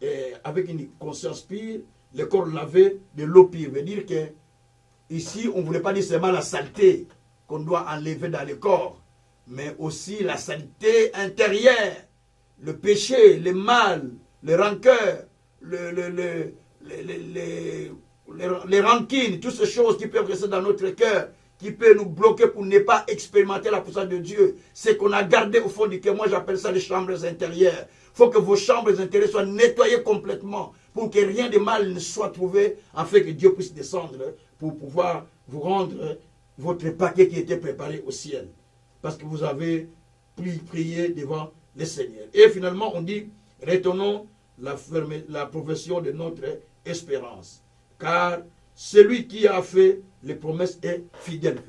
et avec une conscience pure, le corps lavé de l'eau pure. Veut dire que ici, on ne voulait pas dire seulement la saleté qu'on doit enlever dans le corps, mais aussi la saleté intérieure, le péché, le mal, les rancœurs, les rancines, toutes ces choses qui peuvent rester dans notre cœur, qui peuvent nous bloquer pour ne pas expérimenter la puissance de Dieu. C'est qu'on a gardé au fond du cœur. Moi, j'appelle ça les chambres intérieures. Il faut que vos chambres intérieures soient nettoyées complètement pour que rien de mal ne soit trouvé, afin que Dieu puisse descendre pour pouvoir vous rendre votre paquet qui était préparé au ciel. Parce que vous avez prié devant le Seigneur. Et finalement, on dit, retenons la profession de notre espérance. Car celui qui a fait les promesses est fidèle.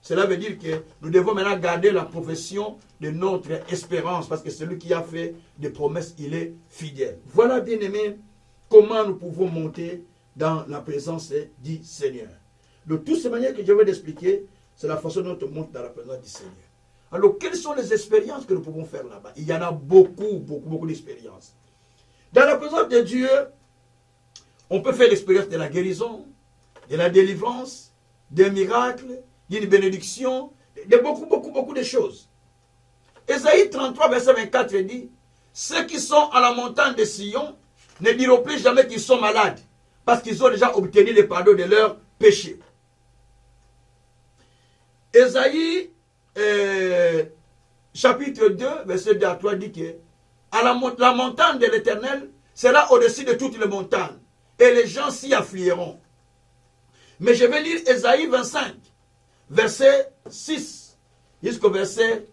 Cela veut dire que nous devons maintenant garder la profession de notre espérance. Parce que celui qui a fait des promesses, il est fidèle. Voilà, bien aimé, comment nous pouvons monter dans la présence du Seigneur. De toutes ces manières que je vais t'expliquer, c'est la façon dont on monte dans la présence du Seigneur. Alors, quelles sont les expériences que nous pouvons faire là-bas? Il y en a beaucoup d'expériences. Dans la présence de Dieu, on peut faire l'expérience de la guérison, de la délivrance, des miracles, d'une bénédiction, de beaucoup de choses. Ésaïe 33, verset 24 dit, ceux qui sont à la montagne de Sion ne diront plus jamais qu'ils sont malades, parce qu'ils ont déjà obtenu le pardon de leurs péchés. Ésaïe chapitre 2, verset 2 à 3 dit que la montagne de l'Éternel sera au-dessus de toutes les montagnes, et les gens s'y afflieront. Mais je vais lire Ésaïe 25, verset 6 jusqu'au verset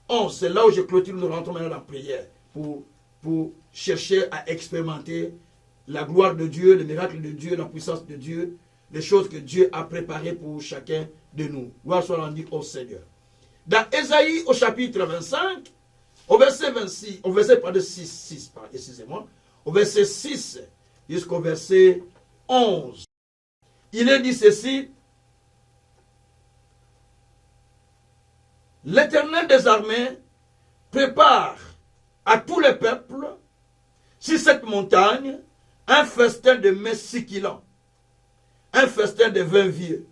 11. C'est là où je clôture, nous rentrons maintenant dans la prière pour chercher à expérimenter la gloire de Dieu, le miracle de Dieu, la puissance de Dieu, les choses que Dieu a préparées pour chacun de nous. Gloire soit rendue au Seigneur. Dans Ésaïe au chapitre 25, au verset 26, au verset 6, excusez-moi, au verset 6 jusqu'au verset 11, il est dit ceci: l'Éternel des armées prépare à tous les peuples sur cette montagne un festin de mets succulents, un festin de vin vieux,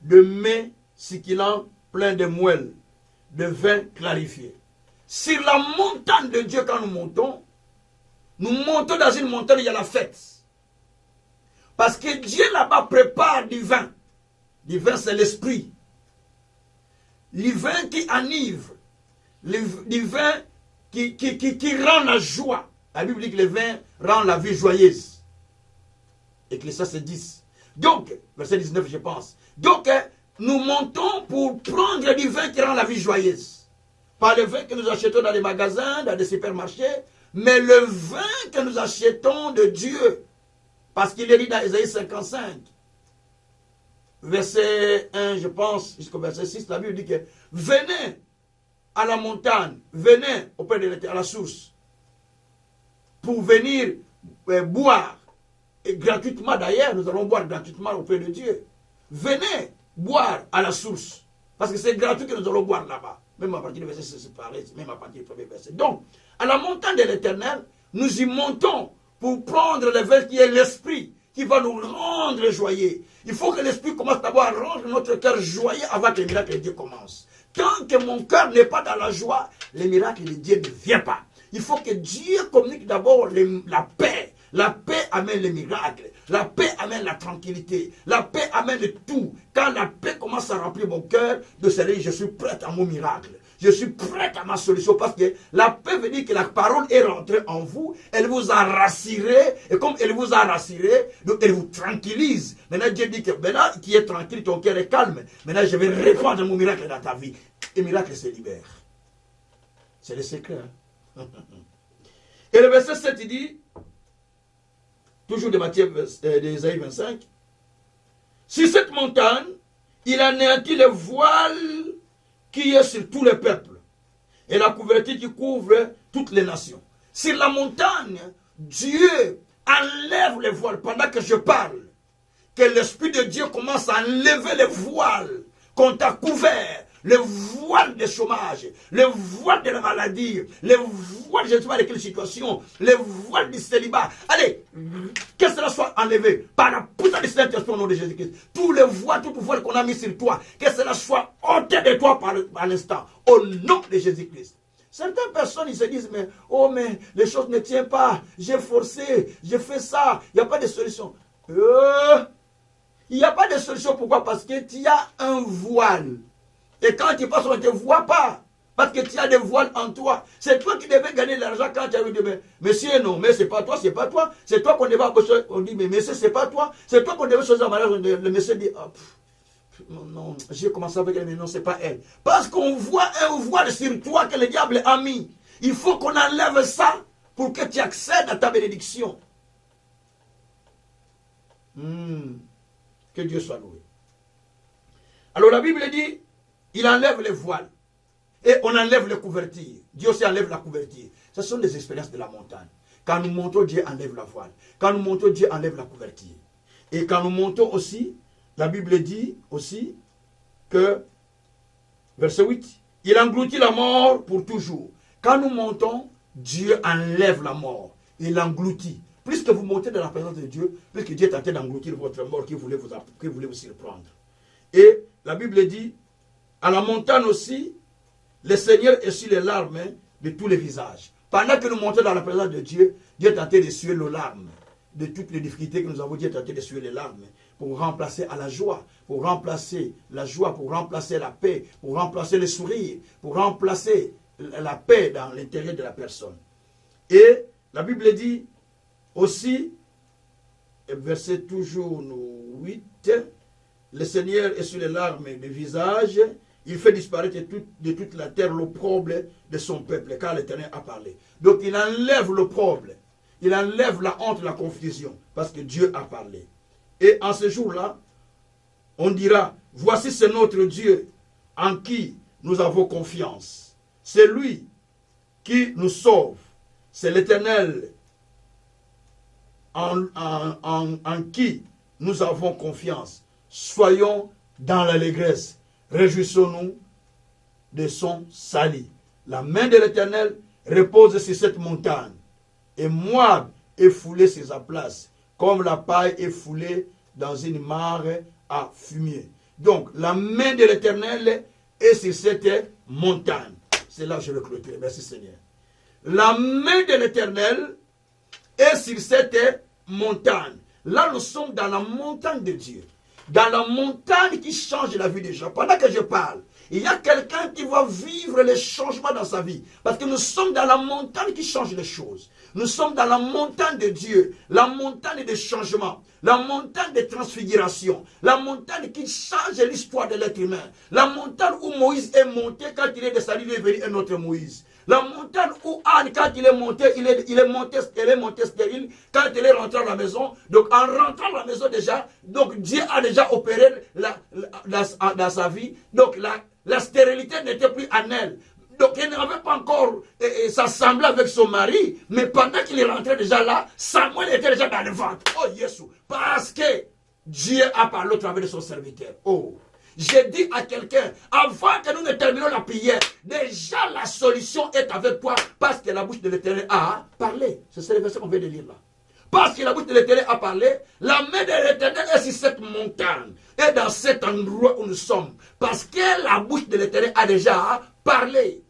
de mets succulents pleins de moelle, de vin clarifié. Sur la montagne de Dieu, quand nous montons dans une montagne, il y a la fête. Parce que Dieu là-bas prépare du vin. Du vin, c'est l'esprit. Le vin qui enivre. Du vin qui rend la joie. La Bible dit que le vin rend la vie joyeuse. Ecclésiaste 10. Donc, verset 19, je pense. Donc, nous montons pour prendre du vin qui rend la vie joyeuse. Pas le vin que nous achetons dans les magasins, dans les supermarchés, mais le vin que nous achetons de Dieu. Parce qu'il est dit dans Ésaïe 55, verset 1, je pense, jusqu'au verset 6, la Bible dit que venez à la montagne, venez auprès de l'Éternel, à la source, pour venir boire. Et gratuitement d'ailleurs, nous allons boire gratuitement auprès de Dieu. Venez boire à la source. Parce que c'est gratuit que nous allons boire là-bas. Même à partir du verset, c'est pareil, même à partir du premier verset. Donc, à la montagne de l'Éternel, nous y montons pour prendre le vin qui est l'esprit, qui va nous rendre joyeux. Il faut que l'esprit commence d'abord à rendre notre cœur joyeux avant que les miracles de Dieu commencent. Tant que mon cœur n'est pas dans la joie, les miracles de Dieu ne viennent pas. Il faut que Dieu communique d'abord la paix. La paix amène les miracles. La paix amène la tranquillité. La paix amène tout. Quand la paix commence à remplir mon cœur, de se dire, je suis prêt à mon miracle. Je suis prêt à ma solution parce que la paix veut dire que la parole est rentrée en vous. Elle vous a rassuré. Et comme elle vous a rassuré, donc elle vous tranquillise. Maintenant, Dieu dit que maintenant, qui est tranquille, ton cœur est calme. Maintenant, je vais répandre mon miracle dans ta vie. Et le miracle se libère. C'est le secret. Hein? Et le verset 7, il dit, toujours de Matthieu, d'Ésaïe 25, sur cette montagne, il anéantit le voile qui est sur tous les peuples et la couverture qui couvre toutes les nations. Sur la montagne, Dieu enlève les voiles pendant que je parle. Que l'Esprit de Dieu commence à enlever les voiles qu'on t'a couverts. Le voile de chômage, le voile de la maladie, le voile, je ne sais pas de quelle situation, le voile du célibat. Allez, que cela soit enlevé par la puissance du Saint-Esprit au nom de Jésus-Christ. Tous les voiles, tout le voile qu'on a mis sur toi, que cela soit ôté de toi par l'instant, au nom de Jésus-Christ. Certaines personnes, ils se disent, mais, oh, mais les choses ne tiennent pas, j'ai forcé, j'ai fait ça, il n'y a pas de solution. Il n'y a pas de solution, pourquoi? Parce que tu as un voile. Et quand tu passes, on ne te voit pas. Parce que tu as des voiles en toi. C'est toi qui devais gagner l'argent quand tu as vu des... Monsieur, non, mais c'est pas toi, c'est pas toi. C'est toi qu'on devait embaucher. On dit, mais monsieur, c'est pas toi. C'est toi qu'on devait choisir en mariage. Le monsieur dit, oh, non, j'ai commencé avec elle, mais non, c'est pas elle. Parce qu'on voit un voile sur toi que le diable a mis. Il faut qu'on enlève ça pour que tu accèdes à ta bénédiction. Que Dieu soit loué. Alors la Bible dit, il enlève les voiles. Et on enlève les couvertures. Dieu aussi enlève la couverture. Ce sont des expériences de la montagne. Quand nous montons, Dieu enlève la voile. Quand nous montons, Dieu enlève la couverture. Et quand nous montons aussi, la Bible dit aussi que, verset 8, il engloutit la mort pour toujours. Quand nous montons, Dieu enlève la mort. Il engloutit. Plus que vous montez dans la présence de Dieu, plus que Dieu est en train d'engloutir votre mort qui voulait vous surprendre. Et la Bible dit, à la montagne aussi, le Seigneur essuie les larmes de tous les visages. Pendant que nous montons dans la présence de Dieu, Dieu est en train d'essuyer nos larmes. De toutes les difficultés que nous avons, Dieu est en train d'essuyer les larmes. Pour remplacer à la joie, pour remplacer la joie, pour remplacer la paix, pour remplacer le sourire, pour remplacer la paix dans l'intérieur de la personne. Et la Bible dit aussi, verset toujours 8, le Seigneur essuie les larmes des visages. Il fait disparaître de toute la terre l'opprobre de son peuple, car l'Éternel a parlé. Donc il enlève l'opprobre, il enlève la honte, la confusion, parce que Dieu a parlé. Et en ce jour-là, on dira, voici c'est notre Dieu en qui nous avons confiance. C'est lui qui nous sauve. C'est l'Éternel en qui nous avons confiance. Soyons dans l'allégresse. Réjouissons-nous de son salut. La main de l'Éternel repose sur cette montagne. Et Moab est foulé sur sa place, comme la paille est foulée dans une mare à fumier. Donc, la main de l'Éternel est sur cette montagne. C'est là que je vais clôturer. Merci Seigneur. La main de l'Éternel est sur cette montagne. Là, nous sommes dans la montagne de Dieu. Dans la montagne qui change la vie des gens. Pendant que je parle, Il y a quelqu'un qui va vivre les changements dans sa vie. Parce que nous sommes dans la montagne qui change les choses. Nous sommes dans la montagne de Dieu, la montagne des changements, la montagne des transfigurations, la montagne qui change l'histoire de l'être humain, la montagne où Moïse est monté, quand il est descendu, il est venu un autre Moïse. La montagne où Anne, quand il est monté, elle est montée stérile, quand elle est rentrée à la maison. Donc en rentrant à la maison déjà, donc Dieu a déjà opéré dans sa vie. Donc la stérilité n'était plus en elle. Donc elle n'avait pas encore s'assembler avec son mari, mais pendant qu'il est rentré déjà là, Samuel était déjà dans le ventre. Oh Jésus, parce que Dieu a parlé au travers de son serviteur. Oh, j'ai dit à quelqu'un, avant que nous ne terminions la prière, déjà la solution est avec toi, parce que la bouche de l'Éternel a parlé. C'est le verset qu'on vient de lire là. Parce que la bouche de l'Éternel a parlé, la main de l'Éternel est sur cette montagne, et dans cet endroit où nous sommes, parce que la bouche de l'Éternel a déjà parlé.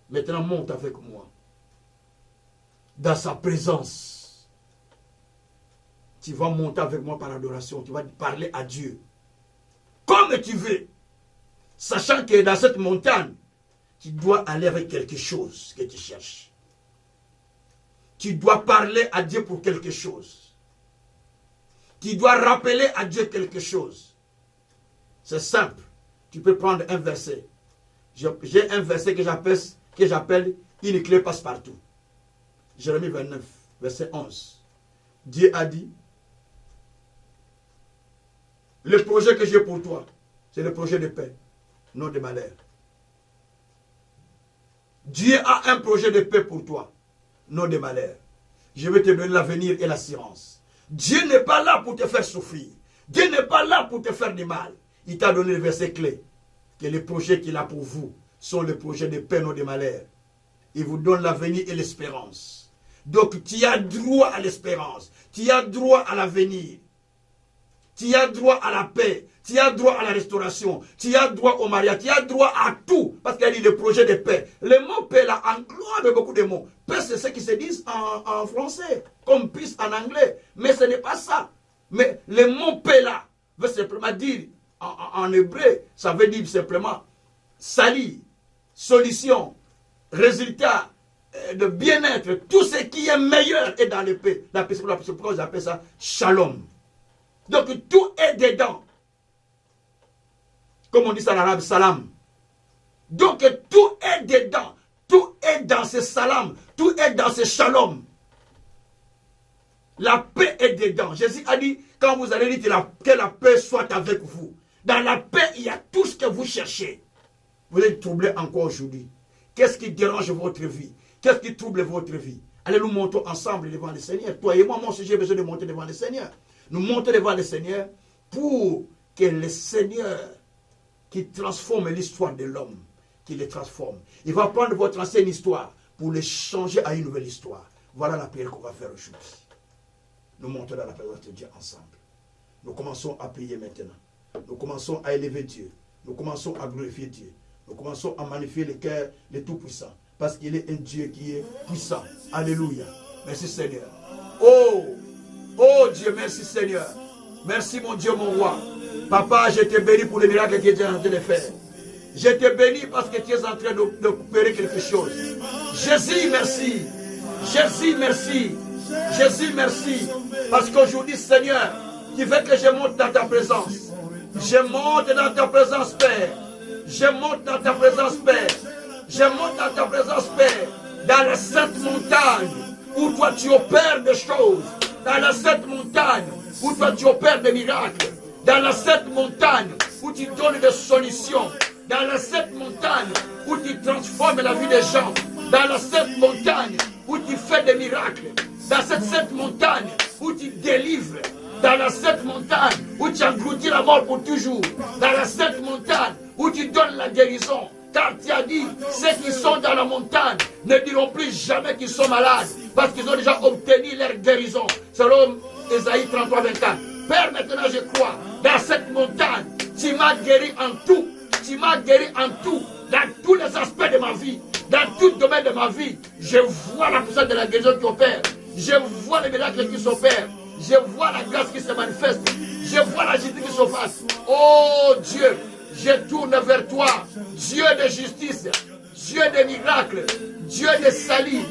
Maintenant, monte avec moi. Dans sa présence. Tu vas monter avec moi par l'adoration. Tu vas parler à Dieu. Comme tu veux. Sachant que dans cette montagne, tu dois aller avec quelque chose que tu cherches. Tu dois parler à Dieu pour quelque chose. Tu dois rappeler à Dieu quelque chose. C'est simple. Tu peux prendre un verset. J'ai un verset que j'appelle une clé passe-partout. Jérémie 29, verset 11. Dieu a dit, le projet que j'ai pour toi, c'est le projet de paix, non de malheur. Dieu a un projet de paix pour toi, non de malheur. Je vais te donner l'avenir et l'assurance. Dieu n'est pas là pour te faire souffrir. Dieu n'est pas là pour te faire du mal. Il t'a donné le verset clé, que les projets qu'il a pour vous sont les projets de paix, non de malheur. Il vous donne l'avenir et l'espérance. Donc tu as droit à l'espérance. Tu as droit à l'avenir. Tu as droit à la paix. Tu as droit à la restauration. Tu as droit au mariage. Tu as droit à tout. Parce qu'il a dit le projet de paix. Le mot paix là englobe beaucoup de mots. Paix c'est ce qui se dit en français. Comme peace en anglais. Mais ce n'est pas ça. Mais le mot paix là veut simplement dire en hébreu. Ça veut dire simplement salut, solution, résultat, de bien-être, tout ce qui est meilleur est dans le paix. C'est pourquoi j'appelle ça shalom. Donc tout est dedans. Comme on dit ça en arabe, salam. Donc tout est dedans. Tout est dans ce salam. Tout est dans ce shalom. La paix est dedans. Jésus a dit, quand vous allez dire que la paix soit avec vous. Dans la paix, il y a tout ce que vous cherchez. Vous êtes troublé encore aujourd'hui. Qu'est-ce qui dérange votre vie? Qu'est-ce qui trouble votre vie? Allez, nous montons ensemble devant le Seigneur. Toi et moi, j'ai besoin de monter devant le Seigneur. Nous montons devant le Seigneur pour que le Seigneur qui transforme l'histoire de l'homme, qui le transforme. Il va prendre votre ancienne histoire pour le changer à une nouvelle histoire. Voilà la prière qu'on va faire aujourd'hui. Nous montons dans la présence de Dieu ensemble. Nous commençons à prier maintenant. Nous commençons à élever Dieu. Nous commençons à glorifier Dieu. Nous commençons à magnifier le cœur de Tout-Puissant. Parce qu'il est un Dieu qui est puissant. Alléluia. Merci Seigneur. Oh, oh Dieu, merci Seigneur. Merci mon Dieu, mon roi. Papa, je te bénis pour le miracle que tu es en train de faire. Je te bénis parce que tu es en train d'opérer quelque chose. Jésus, merci. Jésus, merci. Jésus, merci. Parce qu'aujourd'hui, Seigneur, tu veux que je monte dans ta présence. Je monte dans ta présence, Père. Je monte dans ta présence, Père. Je monte dans ta présence, Père. Dans la sainte montagne où toi tu opères des choses. Dans la sainte montagne où toi tu opères des miracles. Dans la sainte montagne où tu donnes des solutions. Dans la sainte montagne où tu transformes la vie des gens. Dans la sainte montagne où tu fais des miracles. Dans cette sainte montagne où tu délivres. Dans la sainte montagne où tu engloutis la mort pour toujours. Dans la sainte montagne où tu donnes la guérison. Car tu as dit, ceux qui sont dans la montagne ne diront plus jamais qu'ils sont malades. Parce qu'ils ont déjà obtenu leur guérison. Selon Ésaïe 33, 24. Père, maintenant je crois, dans cette montagne, tu m'as guéri en tout. Tu m'as guéri en tout. Dans tous les aspects de ma vie. Dans tout domaine de ma vie. Je vois la puissance de la guérison qui opère. Je vois les miracles qui s'opèrent. Je vois la grâce qui se manifeste. Je vois la justice qui se passe. Oh Dieu, je tourne vers toi, Dieu de justice, Dieu de miracles, Dieu de salut,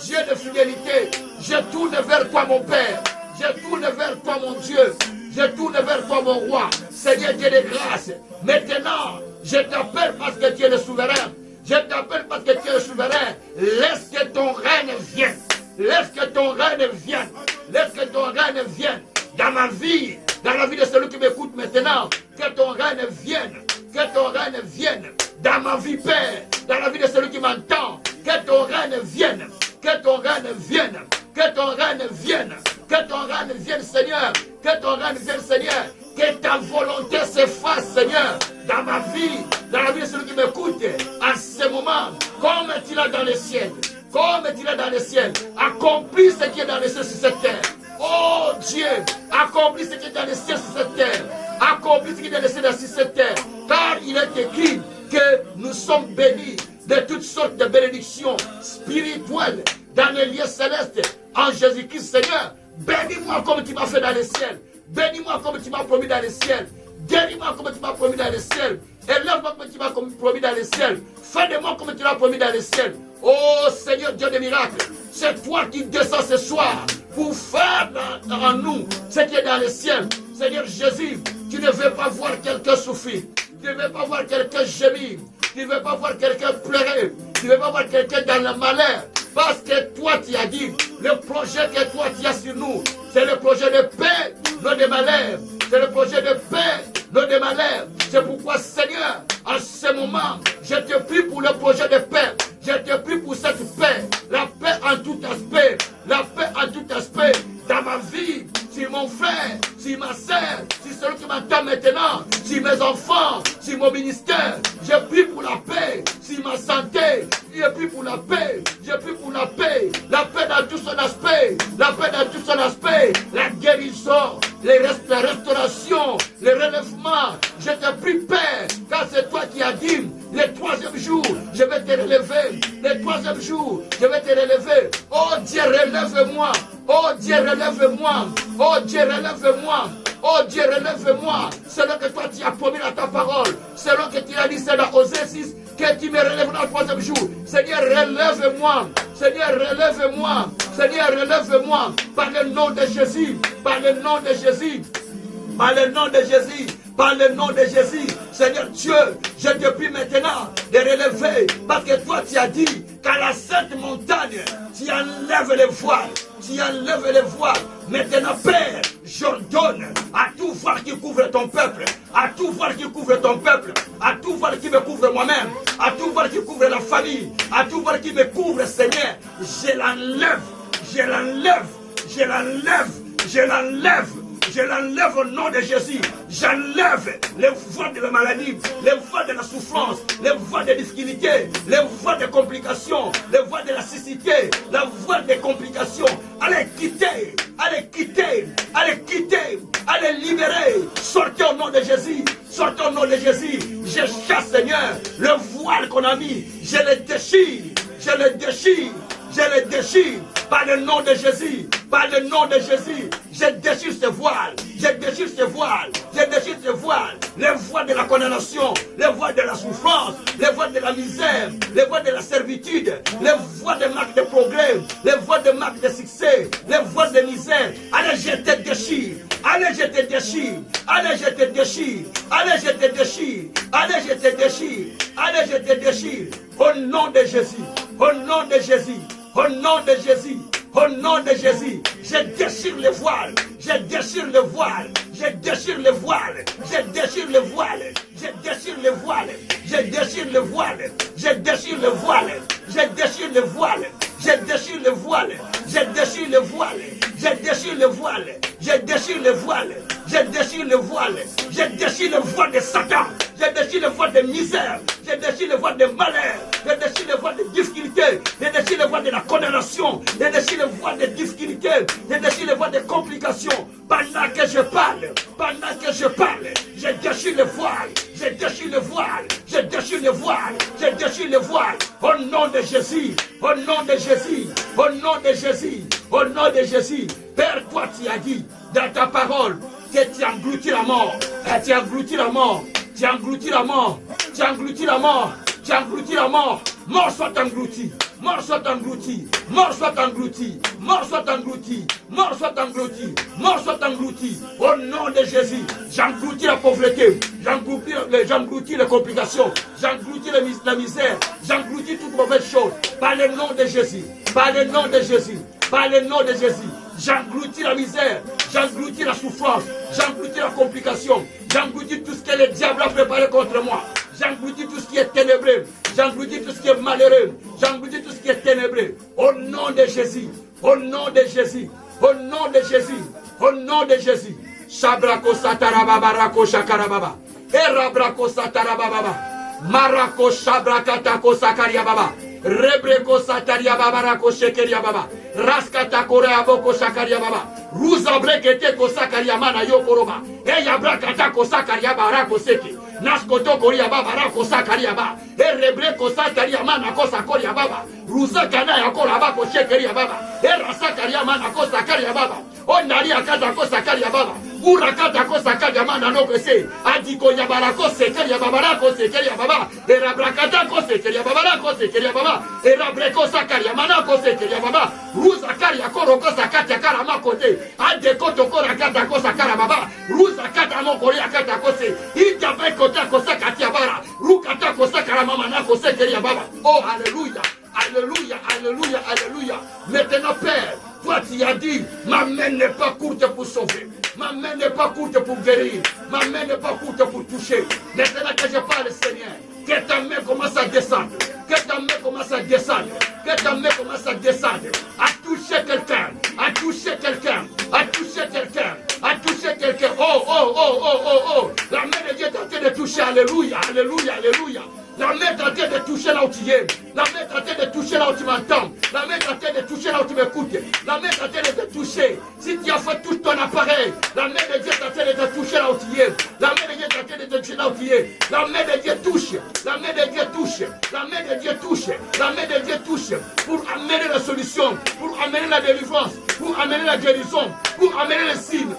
Dieu de fidélité. Je tourne vers toi, mon Père. Je tourne vers toi, mon Dieu. Je tourne vers toi, mon roi. Seigneur Dieu de grâce. Maintenant, je t'appelle parce que tu es le souverain. Je t'appelle parce que tu es le souverain. Laisse que ton règne vienne. Laisse que ton règne vienne. Laisse que ton règne vienne dans ma vie, dans la vie de celui qui m'écoute maintenant. Que ton règne vienne. Que ton règne vienne dans ma vie, Père. Dans la vie de celui qui m'entend. Que ton règne vienne. Que ton règne vienne. Que ton règne vienne. Que ton règne vienne, Seigneur. Que ton règne vienne, Seigneur. Que ta volonté s'efface, Seigneur, dans ma vie, dans la vie de celui qui m'écoute, en ce moment, comme tu l'as dans les ciels. Comme tu l'as dans les ciels. Accomplis ce qui est dans les ciels sur cette terre. Oh Dieu, accomplis ce qui est dans les ciels sur cette terre. Accomplis ce qui est dans les ciels sur cette terre. Car il est écrit que nous sommes bénis de toutes sortes de bénédictions spirituelles dans les lieux célestes en Jésus-Christ, Seigneur. Bénis-moi comme tu m'as fait dans les ciels. Bénis-moi comme tu m'as promis dans les ciels. Guéris-moi comme tu m'as promis dans les ciels. Élève-moi comme tu m'as promis dans les ciels. Fais de moi comme tu l'as promis dans les ciels. Oh Seigneur Dieu des miracles, c'est toi qui descends ce soir pour faire en nous ce qui est dans les ciels. Seigneur Jésus, tu ne veux pas voir quelqu'un souffrir. Tu ne veux pas voir quelqu'un gémir. Tu ne veux pas voir quelqu'un pleurer. Tu ne veux pas voir quelqu'un dans le malheur. Parce que toi tu as dit, le projet que toi tu as sur nous, c'est le projet de paix, non de malheur. C'est le projet de paix, non de malheur. C'est pourquoi, Seigneur, en ce moment, je te prie pour le projet de paix. Je te prie pour cette paix. La paix en tout aspect. La paix en tout aspect. Dans ma vie, si mon frère, si ma soeur, si celui qui m'entend maintenant, si mes enfants, si mon ministère, je prie pour la paix. Si ma santé, je prie pour la paix. Je prie pour la paix. La paix dans tout son aspect. La paix dans tout son aspect. La guérison, la restauration, le relèvement. Je te prie, Père, car c'est toi qui as dit, le troisième jour, je vais te relever. Le troisième jour, je vais te relever. Oh Dieu, relève-moi. Oh Dieu, relève-moi. Oh Dieu, relève-moi. Oh Dieu, relève-moi. Selon que toi tu as promis dans ta parole. Selon que tu as dit, c'est dans Osée 6, que tu me relèveras le troisième jour. Seigneur, relève-moi. Seigneur, relève-moi. Seigneur, relève-moi. Par le nom de Jésus. Par le nom de Jésus. Par le nom de Jésus. Par le nom de Jésus. Seigneur Dieu, je te prie maintenant de relever. Parce que toi tu as dit qu'à la sainte montagne, tu enlèves les voiles. Tu enlèves les voiles. Maintenant, Père, j'ordonne à tout voile qui couvre ton peuple, à tout voile qui couvre ton peuple, à tout voile qui me couvre moi-même, à tout voile qui couvre la famille, à tout voile qui me couvre, Seigneur, je l'enlève, je l'enlève, je l'enlève, je l'enlève. Je l'enlève au nom de Jésus. J'enlève les voies de la maladie, les voies de la souffrance, les voies de difficultés, les voies de complications, les voies de la cécité, la voie des complications. Allez quitter, allez quitter, allez quitter, allez libérer. Sortez au nom de Jésus, sortez au nom de Jésus. Je chasse, Seigneur, le voile qu'on a mis. Je le déchire, je le déchire. Je le déchire par le nom de Jésus, par le nom de Jésus. Je déchire ce voile, je déchire ce voile, je déchire ce voile. Les voies de la condamnation, les voies de la souffrance, les voies de la misère, les voies de la servitude, les voies de marque de progrès, les voies de marque de succès, les voies de misère. Allez, je te déchire. Allez, je te déchire. Allez, je te déchire. Allez, je te déchire. Allez, je te déchire. Allez, je te déchire. Au nom de Jésus. Au nom de Jésus. Au nom de Jésus, au nom de Jésus, je déchire le voile, je déchire le voile, je déchire le voile, je déchire le voile, je déchire le voile, je déchire le voile, je déchire le voile, je déchire le voile, je déchire le voile, je déchire le voile, je déchire le voile, je déchire le voile, je déchire le voile, je déchire le voile de Satan, je déchire le voile de misère, je déchire le voile de malheur, je déchire le voile de difficulté, je déchire le voile de la condamnation, je déchire le voile de difficulté, je déchire le voile de complications. Pendant que je parle, je déchire le voile, je déchire le voile, je déchire le voile, je déchire le voile. Au nom de Jésus, au nom de Jésus, au nom de Jésus, au nom de Jésus. Père, toi tu as dit dans ta parole que tu as englouti la mort, tu as englouti la mort. Tu as englouti la mort. Tu as englouti la mort. Tu as englouti la mort. Mort soit englouti. Mort soit englouti. Mort soit englouti. Mort soit englouti. Mort soit englouti. Mort soit englouti. Au nom de Jésus, j'engloutis la pauvreté. J'engloutis les complications. J'engloutis la misère. J'engloutis toute mauvaise chose. Par le nom de Jésus. Par le nom de Jésus. Par le nom de Jésus. J'engloutis la misère. J'engloutis la souffrance. J'engloutis la complication. J'engloutis tout ce que le diable a préparé contre moi. J'engloutis tout ce qui est ténébreux. J'engloutis tout ce qui est malheureux. J'engloutis tout ce qui est ténébreux. Au nom de Jésus. Au nom de Jésus. Au nom de Jésus. Au nom de Jésus. Shabrako satarababa rako shakarababa. Erabrako satarababa. Marako shabrakatako sakariababa. Rebreko satariababa rako shekeriababa. Raskata korea boko sakariababa. Ruza brekete ko sakariamana yokoroba. Eya brakata ko sakariababa rako seke. Naskoto koria baba rako sakaria ba. Erebre ko sakaria mana ko sakoria baba. Rusa kana ya ko laba ko shekeria baba. Era sakaria mana ko sakaria baba. Onari akata ko sakaria baba. Ura kata ko sakaria mana no kese. Adiko ya bara ko sekeria baba rako sekeria baba. Era brakata ko sekeria baba rako sekeria baba. Era breko sakaria mana ko sekeria baba. Rusa karia ko roko sakatia kara makote. Adeko to ko rakata ko sakara baba. Rusa kata mo koria kata ko se. Ita beko oh, alléluia, alléluia, alléluia, alléluia. Maintenant, Père, toi tu as dit, ma main n'est pas courte pour sauver. Ma main n'est pas courte pour guérir. Ma main n'est pas courte pour toucher. Maintenant que je parle, Seigneur, que ta main commence à descendre. Que ta main commence à descendre. Que ta main commence à descendre. À toucher quelqu'un. À toucher quelqu'un. À toucher quelqu'un. À toucher quelqu'un. Oh, oh, oh, oh, oh, oh. La main de Dieu est en train de toucher. Alléluia, alléluia, alléluia. La main est en train de toucher là où tu es. La main est en train de toucher là où tu m'entends. La main est en train de toucher là où tu m'écoutes. La main est en train de te toucher. Si tu as fait tout ton appareil, la main de Dieu est en train de te toucher là où tu es. La main de Dieu est en train de te toucher là où tu es. La main de Dieu touche. La main de Dieu touche. La main de Dieu touche. La main de Dieu touche. Pour amener la solution. Pour amener la délivrance. Pour amener la guérison. Pour amener les signes.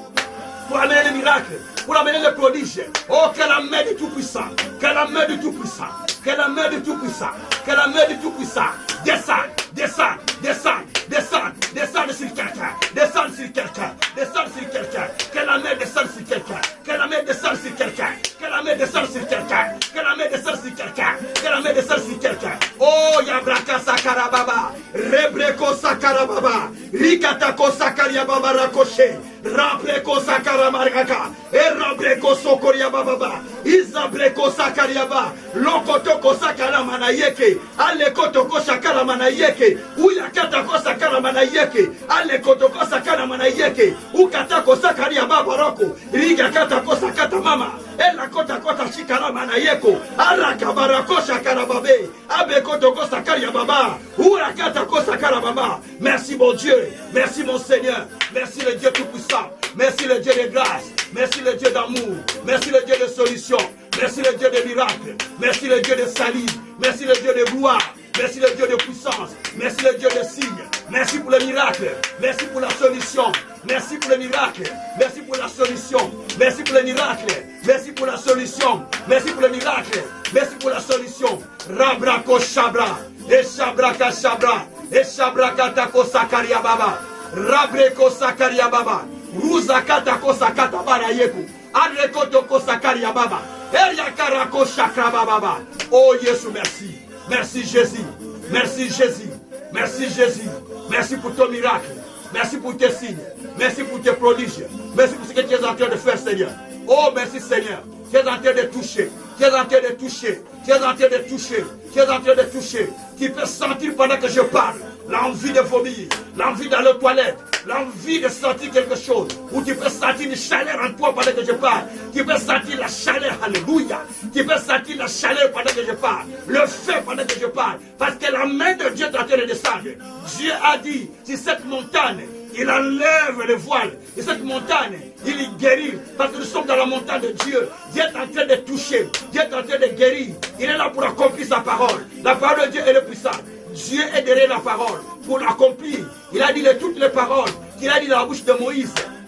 Pour amener les miracles. Pour amener les prodiges. Oh, que la main du Tout-Puissant. Que la main du Tout-Puissant. Que la main du Tout-Puissant. Que la main du Tout-Puissant. Descend, descend, descend, descend, descend sur quelqu'un. Descend sur quelqu'un. Descend sur quelqu'un. Que la main descende sur quelqu'un. Que la main descende sur quelqu'un. Que la main descende sur quelqu'un. Que la main descende sur quelqu'un. Que la main descende sur quelqu'un. Oh, Yabraka Sakarababa. Rebreko Sakarababa. Rikatako Sakariababa Rakoshe. Rabreko Sakaramaraka. Erabreko Sokoriababa. Isabreko Sakariaba. Lokotoko Sakaramanayeke. Alekotoko Sakaramanayeke. Uyakatako Sakaramanayeke. Alekotoko Sakaramanayeke. Ukatako Sakariababa Roko. Rigakatako Sakata Mama. Elakotako Shikaramanayeko. Arakabarako Sakarababe. Abekotoko Sakariababa. Urakatako Sakarababa. Merci mon Dieu. Merci mon Seigneur. Merci le Dieu Tout-Puissant. Merci le Dieu de grâce. Merci le Dieu d'amour. Merci le Dieu de solution. Merci le Dieu de miracles. Merci le Dieu de salut. Merci le Dieu de gloire. Merci le Dieu de puissance. Merci le Dieu de signes. Merci pour le miracle. Merci pour la solution. Merci pour le miracle. Merci pour la solution. Merci pour le miracle. Merci pour la solution. Merci pour le miracle. Merci pour la solution. Rabrako Shabra. Et Shabraka Shabra. Et Shabraka Tako Sakaria Baba. Rabreko Sakaria Baba. Ruzakata Kosakata Barayeku. Adrekoto Kosakaria Baba. Eriakarako Shakra Baba. Oh Jésus, merci. Merci Jésus. Merci Jésus. Merci Jésus. Merci pour ton miracle. Merci pour tes signes. Merci pour tes prodiges. Merci pour ce que tu es en train de faire, Seigneur. Oh, merci Seigneur. Tu es en train de toucher. Tu es en train de toucher. Tu es en train de toucher. Tu es en train de toucher. Tu peux sentir pendant que je parle l'envie de vomir, l'envie d'aller aux toilettes, l'envie de sentir quelque chose. Ou tu peux sentir une chaleur en toi pendant que je parle. Tu peux sentir la chaleur, alléluia. Tu peux sentir la chaleur pendant que je parle. Le feu pendant que je parle. Parce que la main de Dieu est en train de descendre. Dieu a dit, si cette montagne, il enlève le voile. Et cette montagne, il y guérit. Parce que nous sommes dans la montagne de Dieu. Dieu est en train de toucher. Dieu est en train de guérir. Il est là pour accomplir sa parole. La parole de Dieu est puissante. Dieu est derrière la parole pour l'accomplir. Il a dit toutes les paroles qu'il a dit dans la bouche de Moïse.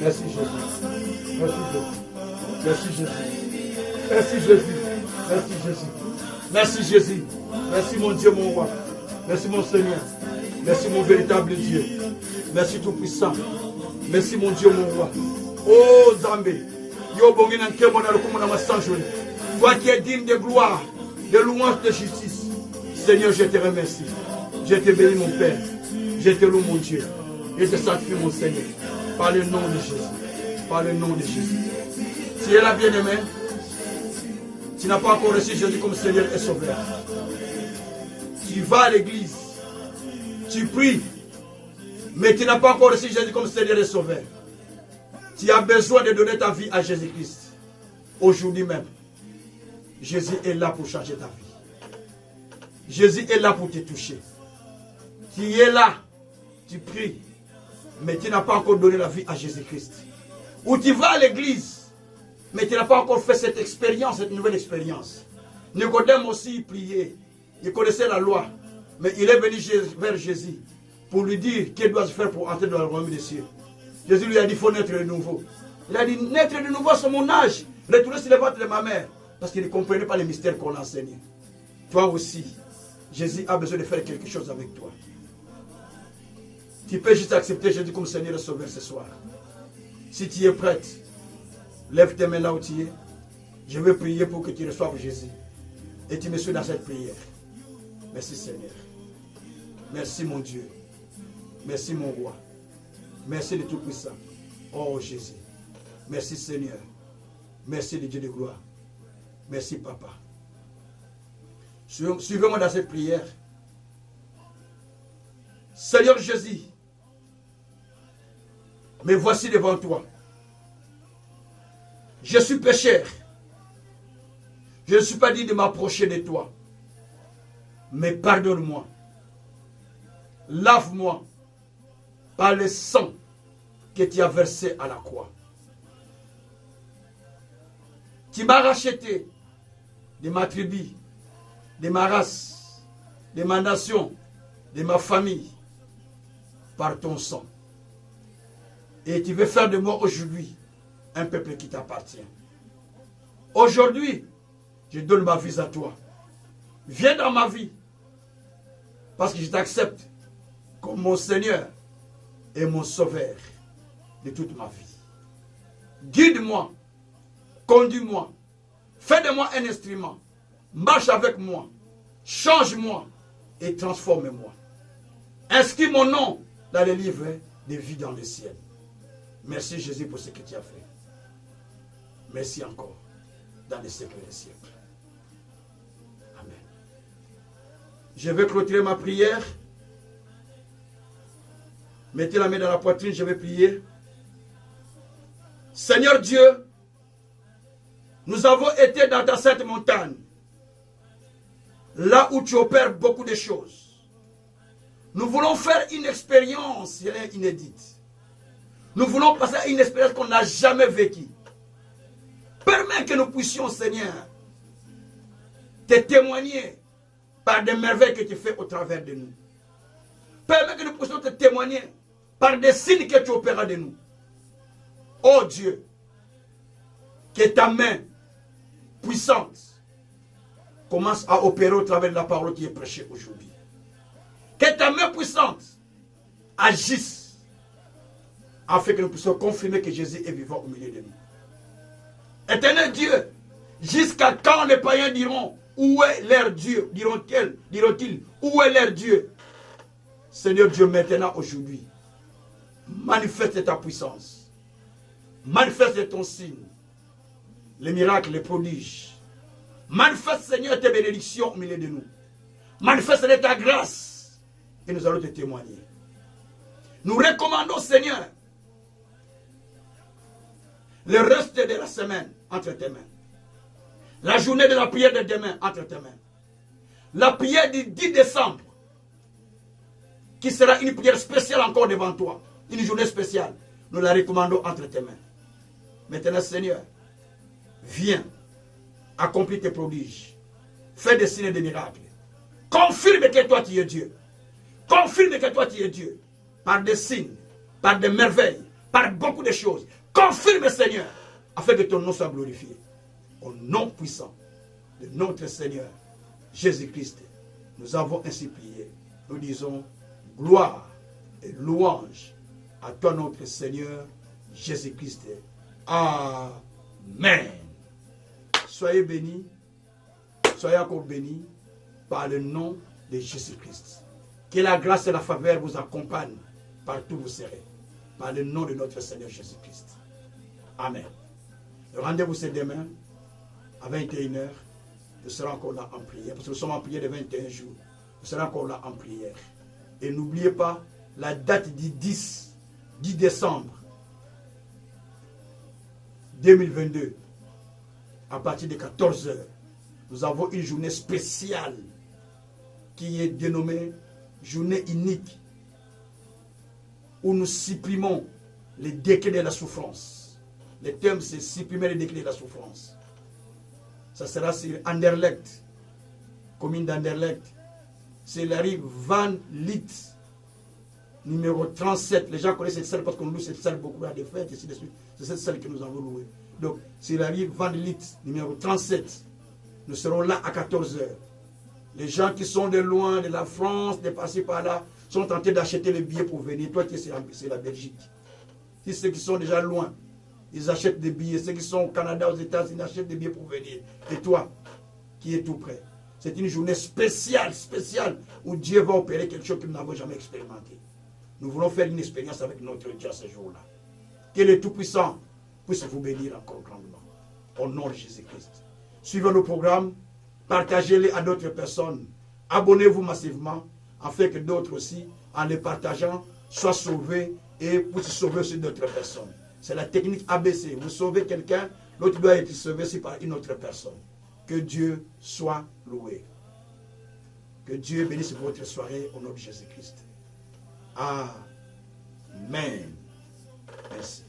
Merci Jésus. Merci Jésus. Merci Jésus. Merci Jésus. Merci Jésus. Merci mon Dieu, mon roi. Merci mon Seigneur. Merci mon véritable Dieu. Merci Tout-Puissant. Merci mon Dieu, mon roi. Oh Zambé. Toi qui es digne de gloire, de louange, de justice. Seigneur, je te remercie. Je te bénis, mon Père. Je te loue, mon Dieu. Je te sanctifie, mon Seigneur. Par le nom de Jésus. Par le nom de Jésus. Tu es là, bien-aimé. Tu n'as pas encore reçu Jésus comme Seigneur et Sauveur. Tu vas à l'église. Tu pries. Mais tu n'as pas encore reçu Jésus comme Seigneur et Sauveur. Tu as besoin de donner ta vie à Jésus-Christ. Aujourd'hui même. Jésus est là pour changer ta vie. Jésus est là pour te toucher. Tu es là. Tu pries. Mais tu n'as pas encore donné la vie à Jésus-Christ. Ou tu vas à l'église. Mais tu n'as pas encore fait cette expérience, cette nouvelle expérience. Nicodème aussi priait. Il connaissait la loi. Mais il est venu vers Jésus pour lui dire qu'il doit se faire pour entrer dans le royaume des cieux. Jésus lui a dit, il faut naître de nouveau. Il a dit, naître de nouveau sur mon âge. Retourner sur le ventre de ma mère. Parce qu'il ne comprenait pas les mystères qu'on enseignait. Toi aussi, Jésus a besoin de faire quelque chose avec toi. Tu peux juste accepter Jésus comme Seigneur et Sauveur ce soir. Si tu es prête, lève tes mains là où tu es. Je vais prier pour que tu reçoives Jésus. Et tu me suis dans cette prière. Merci Seigneur. Merci mon Dieu. Merci mon roi. Merci le Tout-Puissant. Oh Jésus. Merci Seigneur. Merci le Dieu de gloire. Merci Papa. Suivez-moi dans cette prière. Seigneur Jésus, me voici devant toi. Je suis pécheur. Je ne suis pas digne de m'approcher de toi. Mais pardonne-moi. Lave-moi par le sang que tu as versé à la croix. Tu m'as racheté de ma tribu, de ma race, de ma nation, de ma famille, par ton sang. Et tu veux faire de moi aujourd'hui un peuple qui t'appartient. Aujourd'hui, je donne ma vie à toi. Viens dans ma vie, parce que je t'accepte comme mon Seigneur et mon Sauveur de toute ma vie. Guide-moi, conduis-moi, fais de moi un instrument, marche avec moi, change-moi et transforme-moi. Inscris mon nom dans les livres de vie dans le ciel. Merci Jésus pour ce que tu as fait. Merci encore dans les siècles des siècles. Amen. Je vais clôturer ma prière. Mettez la main dans la poitrine, je vais prier. Seigneur Dieu, nous avons été dans ta sainte montagne, là où tu opères beaucoup de choses. Nous voulons faire une expérience inédite. Nous voulons passer à une expérience qu'on n'a jamais vécue. Permets que nous puissions, Seigneur, te témoigner par des merveilles que tu fais au travers de nous. Permets que nous puissions te témoigner par des signes que tu opéras de nous. Oh Dieu, que ta main puissante commence à opérer au travers de la parole qui est prêchée aujourd'hui. Que ta main puissante agisse afin que nous puissions confirmer que Jésus est vivant au milieu de nous. Éternel Dieu, jusqu'à quand les païens diront, où est leur Dieu? Diront-ils, où est leur Dieu? Seigneur Dieu, maintenant, aujourd'hui, manifeste ta puissance. Manifeste ton signe. Les miracles, les prodiges. Manifeste, Seigneur, tes bénédictions au milieu de nous. Manifeste ta grâce. Et nous allons te témoigner. Nous recommandons, Seigneur, le reste de la semaine entre tes mains. La journée de la prière de demain entre tes mains. La prière du 10 décembre, qui sera une prière spéciale encore devant toi. Une journée spéciale. Nous la recommandons entre tes mains. Maintenant, Seigneur, viens, accomplis tes prodiges. Fais des signes et des miracles. Confirme que toi tu es Dieu. Confirme que toi tu es Dieu. Par des signes, par des merveilles, par beaucoup de choses. Confirme, Seigneur, afin que ton nom soit glorifié. Au nom puissant de notre Seigneur Jésus-Christ, nous avons ainsi prié. Nous disons gloire et louange à toi, notre Seigneur Jésus-Christ. Amen. Soyez bénis, soyez encore bénis par le nom de Jésus-Christ. Que la grâce et la faveur vous accompagnent partout où vous serez. Par le nom de notre Seigneur Jésus-Christ. Amen. Le rendez-vous c'est demain à 21h. Nous serons encore là en prière. Parce que nous sommes en prière de 21 jours. Nous serons encore là en prière. Et n'oubliez pas la date du 10 décembre 2022. À partir de 14h. Nous avons une journée spéciale qui est dénommée journée unique, où nous supprimons les décrets de la souffrance. Le thème, c'est supprimer les décrets de la souffrance. Ça sera sur Anderlecht, commune d'Anderlecht. C'est la rue Van Liet, numéro 37. Les gens connaissent cette salle parce qu'on loue cette salle beaucoup à des fêtes, et ainsi de suite. C'est cette salle que nous avons louée. Donc, c'est la rue Van Liet, numéro 37. Nous serons là à 14h. Les gens qui sont de loin, de la France, de passer par là, sont tentés d'acheter les billets pour venir. Toi, c'est la Belgique. Si ceux qui sont déjà loin, ils achètent des billets. Ceux qui sont au Canada, aux États-Unis, achètent des billets pour venir. Et toi, qui es tout près. C'est une journée spéciale, où Dieu va opérer quelque chose que nous n'avons jamais expérimenté. Nous voulons faire une expérience avec notre Dieu à ce jour-là. Que le Tout-Puissant puisse vous bénir encore grandement. Au nom de Jésus-Christ. Suivez nos programmes, partagez-les à d'autres personnes. Abonnez-vous massivement, afin que d'autres aussi, en les partageant, soient sauvés et puissent sauver aussi d'autres personnes. C'est la technique ABC. Vous sauvez quelqu'un, l'autre doit être sauvé aussi par une autre personne. Que Dieu soit loué. Que Dieu bénisse votre soirée au nom de Jésus-Christ. Amen. Merci.